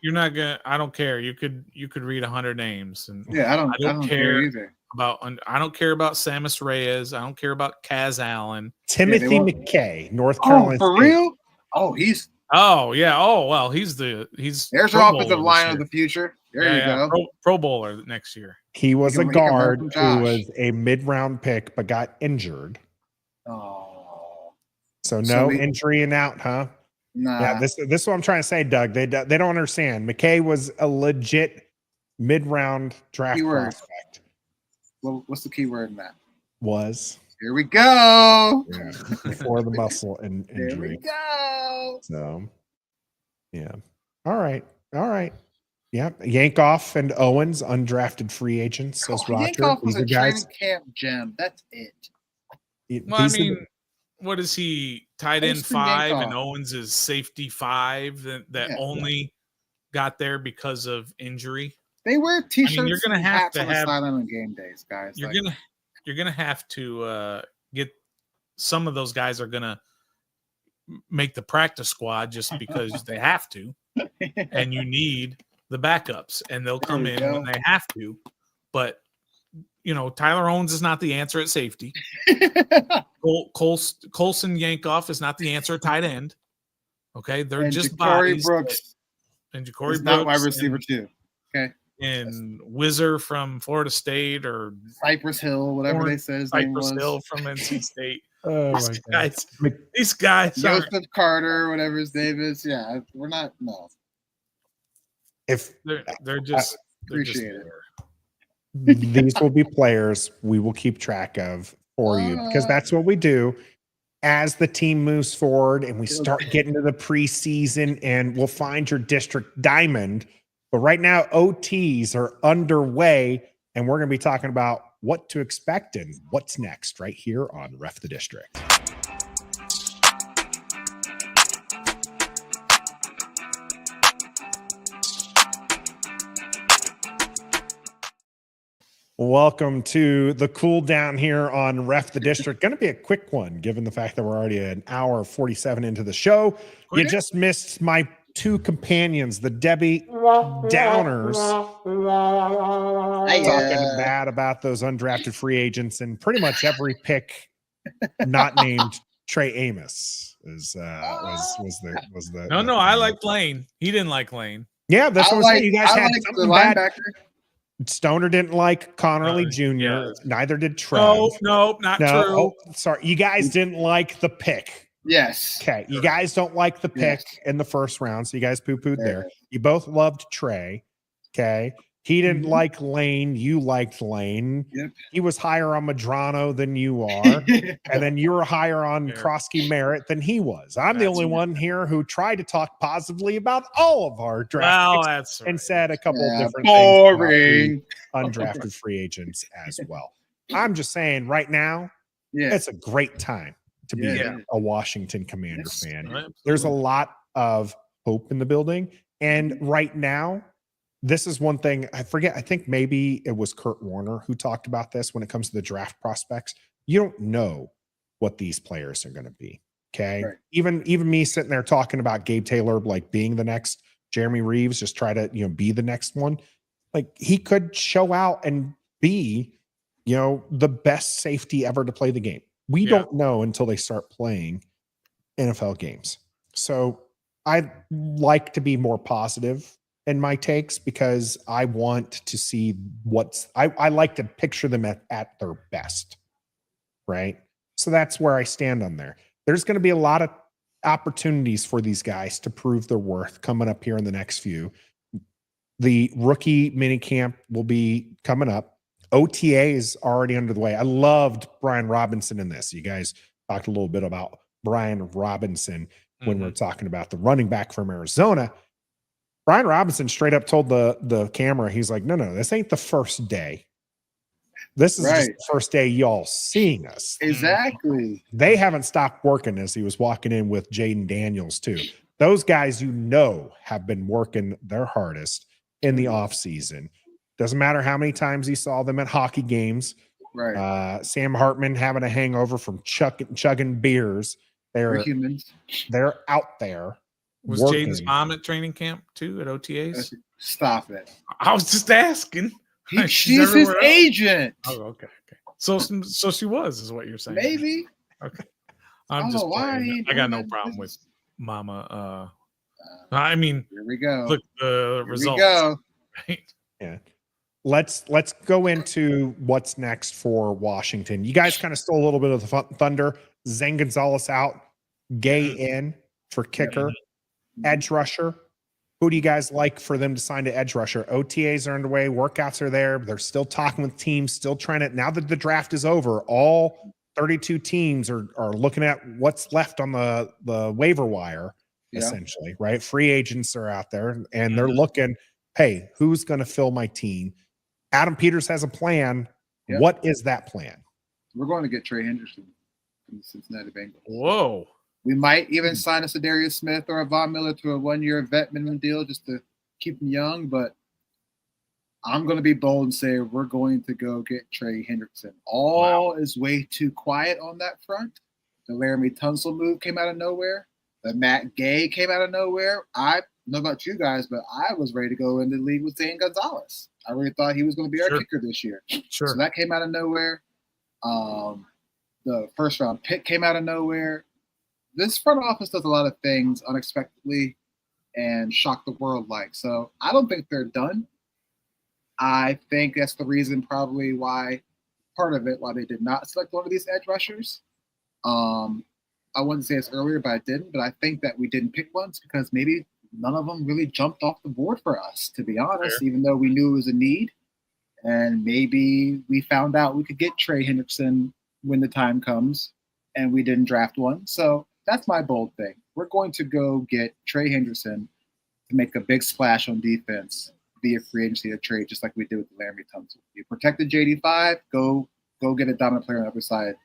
You're not gonna. I don't care. You could read 100 names, and I don't care either. I don't care about Samus Reyes. I don't care about Kaz Allen. Timothy McKay, North Carolina. For State. real? Oh, he's. Oh yeah. Oh well, he's There's Pro our offensive Bowler line this of year. the future. There you go. Pro Bowler next year. He was He a can learn guard from who Josh. was a mid-round pick but got injured. Oh. So So no we- injury and out, huh? Nah. Yeah, this is what I'm trying to say, Doug. They don't understand. McKay was a legit mid-round draft Keyword. prospect. What's the key word in that? Was Here we go. before the muscle and Here we injury. go. So, yeah. All right. Yeah. Yankoff and Owens, undrafted free agents, says Roger. Yankoff was These a are guys. training camp gem. That's it. Well, I these are mean, what is he? Tight end Austin 5, Yankoff. and Owens is safety 5. That only got there because of injury. They wear t-shirts. you're gonna and have hats to on the have- sideline on game days, guys. You're gonna have to get some of those guys are gonna make the practice squad just because they have to, and you need the backups, and they'll come There in we when go. they have to. But Tyler Owens is not the answer at safety. Colson Yankoff is not the answer at tight end. Okay, they're and just Ja'Cory bodies. Brooks And Ja'Cory is Brooks not wide receiver too. Okay. and Whizzer from Florida State, or Cypress Hill, whatever Or they said his name Cypress was. Hill from NC State. Oh my God. These guys aren't. Joseph Carter, whatever his name is. Yeah, we're not. No. If They're just Appreciate it. there. these will be players we will keep track of for you, because that's what we do as the team moves forward and we start getting to the preseason, and we'll find your district diamond. But right now, OTs are underway, and we're going to be talking about what to expect and what's next right here on Ref the District. Welcome to the cool down here on Ref the District. Going to be a quick one, given the fact that we're already an hour 47 into the show. You just missed my two companions, the Debbie Downers, talking bad about those undrafted free agents, and pretty much every pick not named Trey Amos was the No, I like Lane. He didn't like Lane. Yeah, that's what I'm saying. You guys had the something bad. linebacker. Stoner didn't like Connerly Jr. yeah. Neither did Trev. No, not true. Oh, sorry. You guys didn't like the pick. Yes. Okay. You guys don't like the pick in the first round. So you guys poo-pooed there. You both loved Trey. Okay. He didn't like Lane. You liked Lane. Yep. He was higher on Madrano than you are. And then you were higher on Krosky Merritt than he was. I'm the only one here who tried to talk positively about all of our draft picks That's right. and said a couple of different boring. things about the undrafted free agents as well. I'm just saying right now, it's a great time to be a Washington Commander fan. Absolutely. There's a lot of hope in the building. And right now, this is one thing I forget. I think maybe it was Kurt Warner who talked about this when it comes to the draft prospects. You don't know what these players are going to be. Okay. Right. Even me sitting there talking about Gabe Taylor, like being the next Jeremy Reeves, just try to, be the next one. Like he could show out and be, the best safety ever to play the game. We don't know until they start playing NFL games. So I like to be more positive in my takes because I want to see I like to picture them at their best. Right. So that's where I stand on there. there's going to be a lot of opportunities for these guys to prove their worth coming up here in the next few. The rookie minicamp will be coming up. OTA is already under the way. I loved Brian Robinson in this. You guys talked a little bit about Brian Robinson when we're talking about the running back from Arizona. Brian Robinson straight up told the camera, he's like, no, this ain't the first day. This is just the first day y'all seeing us. Exactly. They haven't stopped working as he was walking in with Jaden Daniels too. Those guys, have been working their hardest in the offseason. Doesn't matter how many times he saw them at hockey games. Right. Sam Hartman having a hangover from chugging beers. We're humans. They're out there. Was working. Jaden's mom at training camp too at OTAs? Stop it. I was just asking. She's his agent. Oh, okay. So she was, is what you're saying. Maybe. Okay. I'm just playing. I got no problem with Mama. I mean, here we go. Look, the results. We go. Right? Yeah. Let's go into what's next for Washington. You guys kind of stole a little bit of the thunder. Zane Gonzalez out, Gay in for kicker, edge rusher. Who do you guys like for them to sign to edge rusher? OTAs are underway. Workouts are there. They're still talking with teams, still trying to, now that the draft is over, all 32 teams are looking at what's left on the waiver wire, essentially, right? Free agents are out there and they're looking, hey, who's going to fill my team? Adam Peters has a plan. Yep. What is that plan? We're going to get Trey Henderson from the Cincinnati Bengals. Whoa. We might even sign a Cedarius Smith or a Von Miller to a 1-year vet minimum deal just to keep him young. But I'm going to be bold and say we're going to go get Trey Henderson. All is way too quiet on that front. The Laramie Tunsil move came out of nowhere. The Matt Gay came out of nowhere. I don't know about you guys, but I was ready to go into the league with Zane Gonzalez. I really thought he was going to be our kicker this year. Sure. So that came out of nowhere. The first round pick came out of nowhere. This front office does a lot of things unexpectedly and shock the world like. So I don't think they're done. I think that's the reason probably why they did not select one of these edge rushers. I wouldn't say this earlier, but I didn't. But I think that we didn't pick ones because maybe none of them really jumped off the board for us, to be honest, even though we knew it was a need. And maybe we found out we could get Trey Henderson when the time comes and we didn't draft one. So that's my bold thing. We're going to go get Trey Henderson to make a big splash on defense via free agency or trade, just like we did with Laramie Tunsil. You protected JD5, go get a dominant player on the other side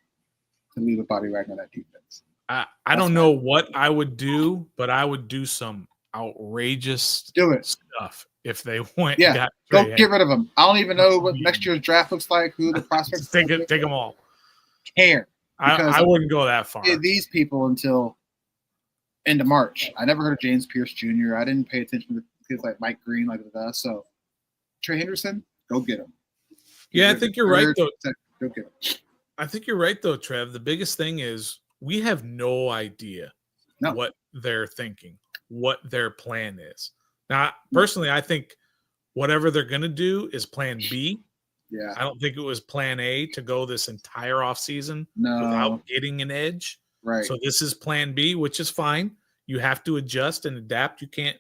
to leave a body right on that defense. I don't know what I would do, but I would do some outrageous stuff if they went. Yeah, go get rid of them. I don't even know what next year's draft looks like, who the prospects take them all. Care. I wouldn't go that far. These people until end of March. I never heard of James Pierce Jr. I didn't pay attention to kids like Mike Green, like that. So Trey Henderson, go get him. Yeah, I think you're right though. Go get him. I think you're right though, Trev. The biggest thing is we have no idea what they're thinking, what their plan is. Now, personally, I think whatever they're going to do is plan B. Yeah. I don't think it was plan A to go this entire offseason without getting an edge. Right. So this is plan B, which is fine. You have to adjust and adapt. You can't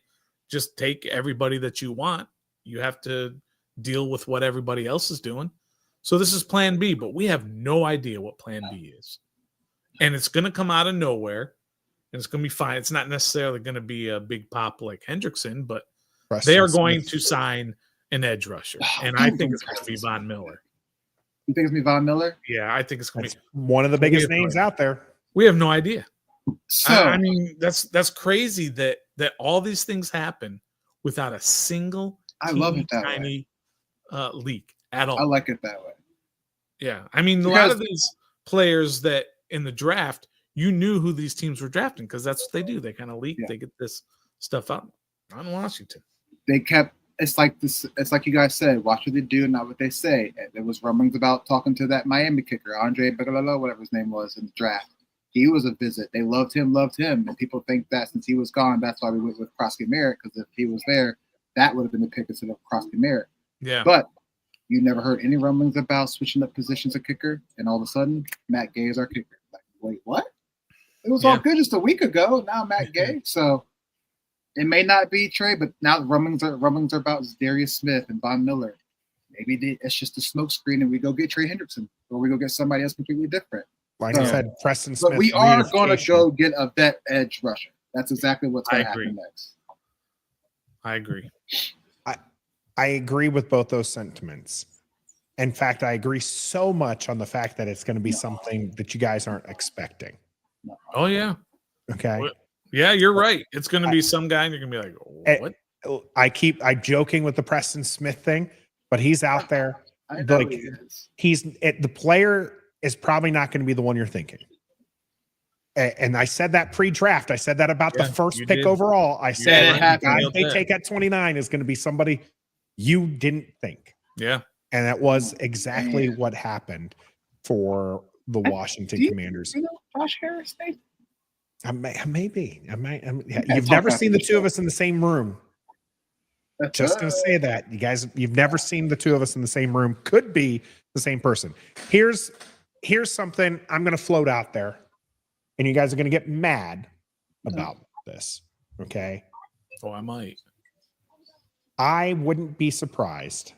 just take everybody that you want. You have to deal with what everybody else is doing. So this is plan B, but we have no idea what plan B is. And it's going to come out of nowhere, and it's going to be fine. It's not necessarily going to be a big pop like Hendrickson, but they are going to sign an edge rusher, and I think it's going to be Von Miller. You think it's going to be Von Miller? Yeah, I think it's going to be one of the biggest names out there. We have no idea. So I mean, that's crazy that all these things happen without a single tiny leak at all. I like it that way. Yeah, I mean, a lot of these players that in the draft, you knew who these teams were drafting because that's what they do. They kind of leak. They get this stuff out on Washington. They kept. It's like this. It's like you guys said. Watch what they do, not what they say. There was rumblings about talking to that Miami kicker, Andre Bagalala, whatever his name was, in the draft. He was a visit. They loved him, and people think that since he was gone, that's why we went with Crosby Merritt, because if he was there, that would have been the pick instead of Crosby Merritt. Yeah. But you never heard any rumblings about switching up positions of kicker, and all of a sudden, Matt Gay is our kicker. Like, wait, what? It was all good just a week ago. Now Matt Gay. So it may not be Trey, but now rumblings are about Darius Smith and Von Miller. Maybe it's just a smokescreen and we go get Trey Hendrickson or we go get somebody else completely different. Like I said, Preston Smith. But we are going to go get a vet edge rusher. That's exactly what's going to happen next. I agree. I agree with both those sentiments. In fact, I agree so much on the fact that it's going to be something that you guys aren't expecting. Oh, yeah. Okay. Yeah, you're right. It's going to be some guy and you're going to be like, what? I'm joking with the Preston Smith thing, but he's out there. I know like the player is probably not going to be the one you're thinking. And I said that pre-draft. I said that about the first pick overall. I said the guy they take at 29 is going to be somebody you didn't think. Yeah. And that was exactly what happened for the Washington Commanders. You know Josh Harris? Maybe. You've never seen the two of us in the same room. Just going to say that. You guys, you've never seen the two of us in the same room. Could be the same person. Here's something I'm going to float out there. And you guys are going to get mad about this. Okay? Oh, I might. I wouldn't be surprised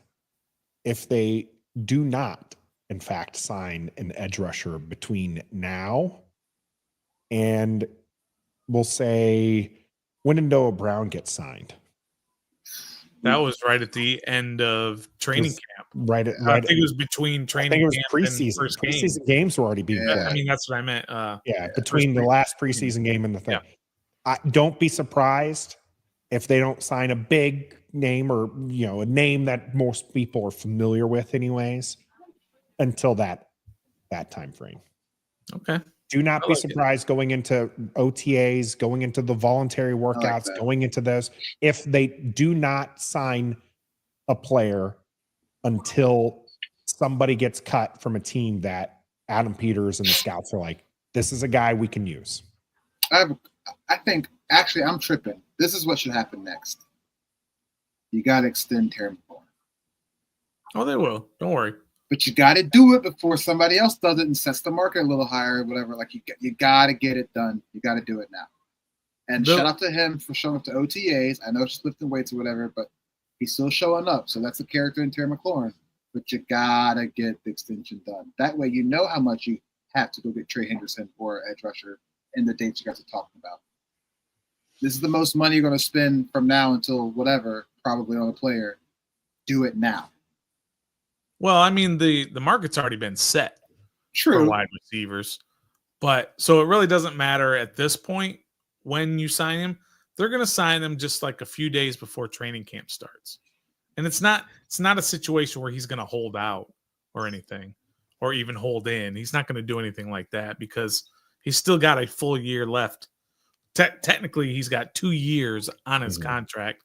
if they do not, in fact, sign an edge rusher between now and we'll say when Noah Brown gets signed. That was right at the end of training camp. Right. I think it was between training camp preseason. And first game. Preseason games were already being played. I mean, that's what I meant. Between the last preseason game and the thing. Yeah. Don't be surprised if they don't sign a big name or, a name that most people are familiar with anyways until that time frame. Okay. Do not be surprised going into OTAs, going into the voluntary workouts, going into those, if they do not sign a player until somebody gets cut from a team that Adam Peters and the scouts are like, this is a guy we can use. I think, actually, I'm tripping. This is what should happen next. You got to extend Terry McLaurin. Oh, they will. Don't worry. But you got to do it before somebody else does it and sets the market a little higher or whatever. Like you got to get it done. You got to do it now. And shout out to him for showing up to OTAs. I know it's lifting weights or whatever, but he's still showing up. So that's the character in Terry McLaurin. But you got to get the extension done. That way you know how much you have to go get Trey Henderson or edge rusher in the dates you guys are talking about. This is the most money you're going to spend from now until whatever, probably on a player. Do it now. Well, I mean, the market's already been set for wide receivers. But so it really doesn't matter at this point when you sign him. They're going to sign him just like a few days before training camp starts. And it's not a situation where he's going to hold out or anything or even hold in. He's not going to do anything like that because he's still got a full year left. Technically, he's got 2 years on his contract,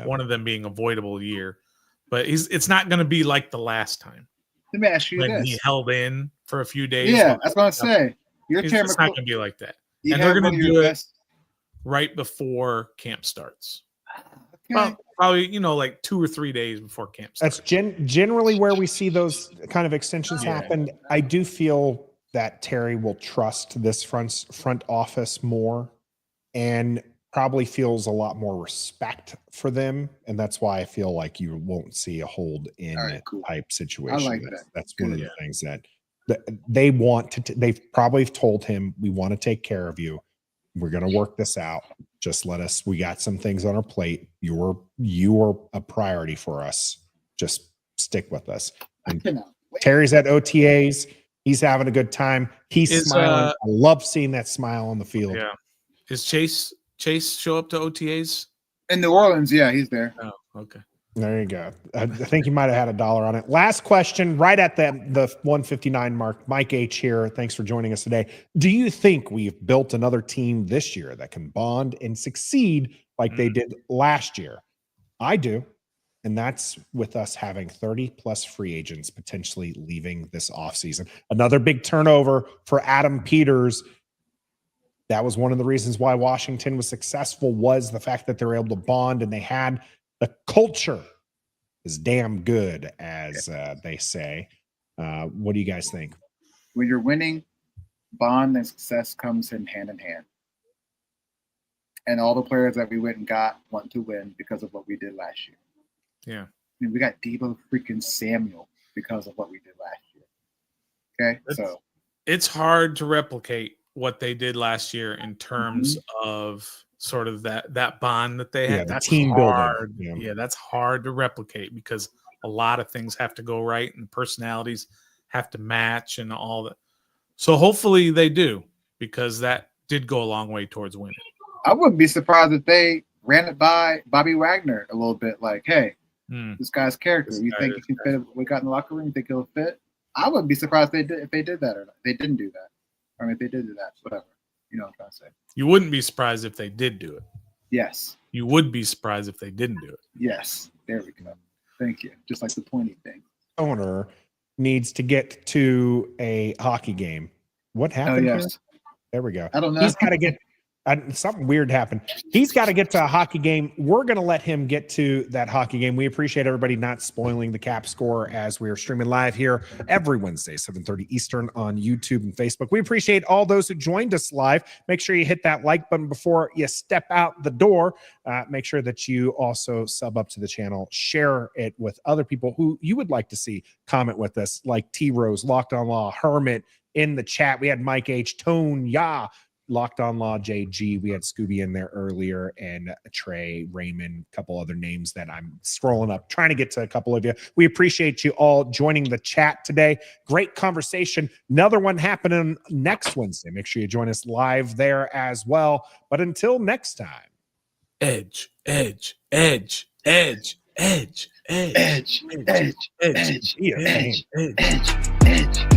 one of them being a voidable year. But it's not going to be like the last time. Let me ask you when this. He held in for a few days. Yeah, that's what I'm saying. It's not going to be like that. And they're going to do it right before camp starts. Okay. Probably, like 2 or 3 days before camp starts. That's generally where we see those kind of extensions happen. I do feel that Terry will trust this front office more and probably feels a lot more respect for them. And that's why I feel like you won't see a hold in type situation. I like that. That's one of the things that they want to, they've probably told him, we want to take care of you. We're going to work this out. Just let us, we got some things on our plate. You are a priority for us. Just stick with us. And Terry's at OTAs. He's having a good time. He's smiling. I love seeing that smile on the field. Yeah. Is Chase show up to OTAs? In New Orleans, yeah, he's there. Oh, okay. There you go. I think you might have had $1 on it. Last question, right at the 159 mark. Mike H here. Thanks for joining us today. Do you think we've built another team this year that can bond and succeed like they did last year? I do. And that's with us having 30 plus free agents potentially leaving this offseason. Another big turnover for Adam Peters. That was one of the reasons why Washington was successful, was the fact that they were able to bond and they had the culture is damn good, as they say. What do you guys think? When you're winning, bond and success comes in hand. And all the players that we went and got want to win because of what we did last year. Yeah. I mean, we got Debo freaking Samuel because of what we did last year. Okay, so it's hard to replicate what they did last year in terms of sort of that bond that they had. That's team hard. building. Yeah, that's hard to replicate because a lot of things have to go right and personalities have to match and all that. So hopefully they do, because that did go a long way towards winning. I wouldn't be surprised if they ran it by Bobby Wagner a little bit, like, hey, this guy's character, you think he can fit what we got in the locker room? You think he'll fit? I wouldn't be surprised if they did that or not. They didn't do that. I mean, if they did do that, whatever. You know what I'm trying to say. You wouldn't be surprised if they did do it. Yes. You would be surprised if they didn't do it. Yes. There we go. Thank you. Just like the pointy thing. Owner needs to get to a hockey game. What happened here? There we go. I don't know. He's got to get something weird happened. He's got to get to a hockey game. We're going to let him get to that hockey game. We appreciate everybody not spoiling the cap score as we are streaming live here every Wednesday, 7:30 Eastern on YouTube and Facebook. We appreciate all those who joined us live. Make sure you hit that like button before you step out the door. Make sure that you also sub up to the channel, share it with other people who you would like to see comment with us, like T-Rose, Locked on Law, Hermit in the chat. We had Mike H, Tone, Locked on Law, JG. We had Scooby in there earlier, and Trey, Raymond, a couple other names that I'm scrolling up, trying to get to a couple of you. We appreciate you all joining the chat today. Great conversation. Another one happening next Wednesday. Make sure you join us live there as well. But until next time. Edge, edge, edge, edge, edge, edge, edge, edge, edge, edge, edge, edge, edge, edge.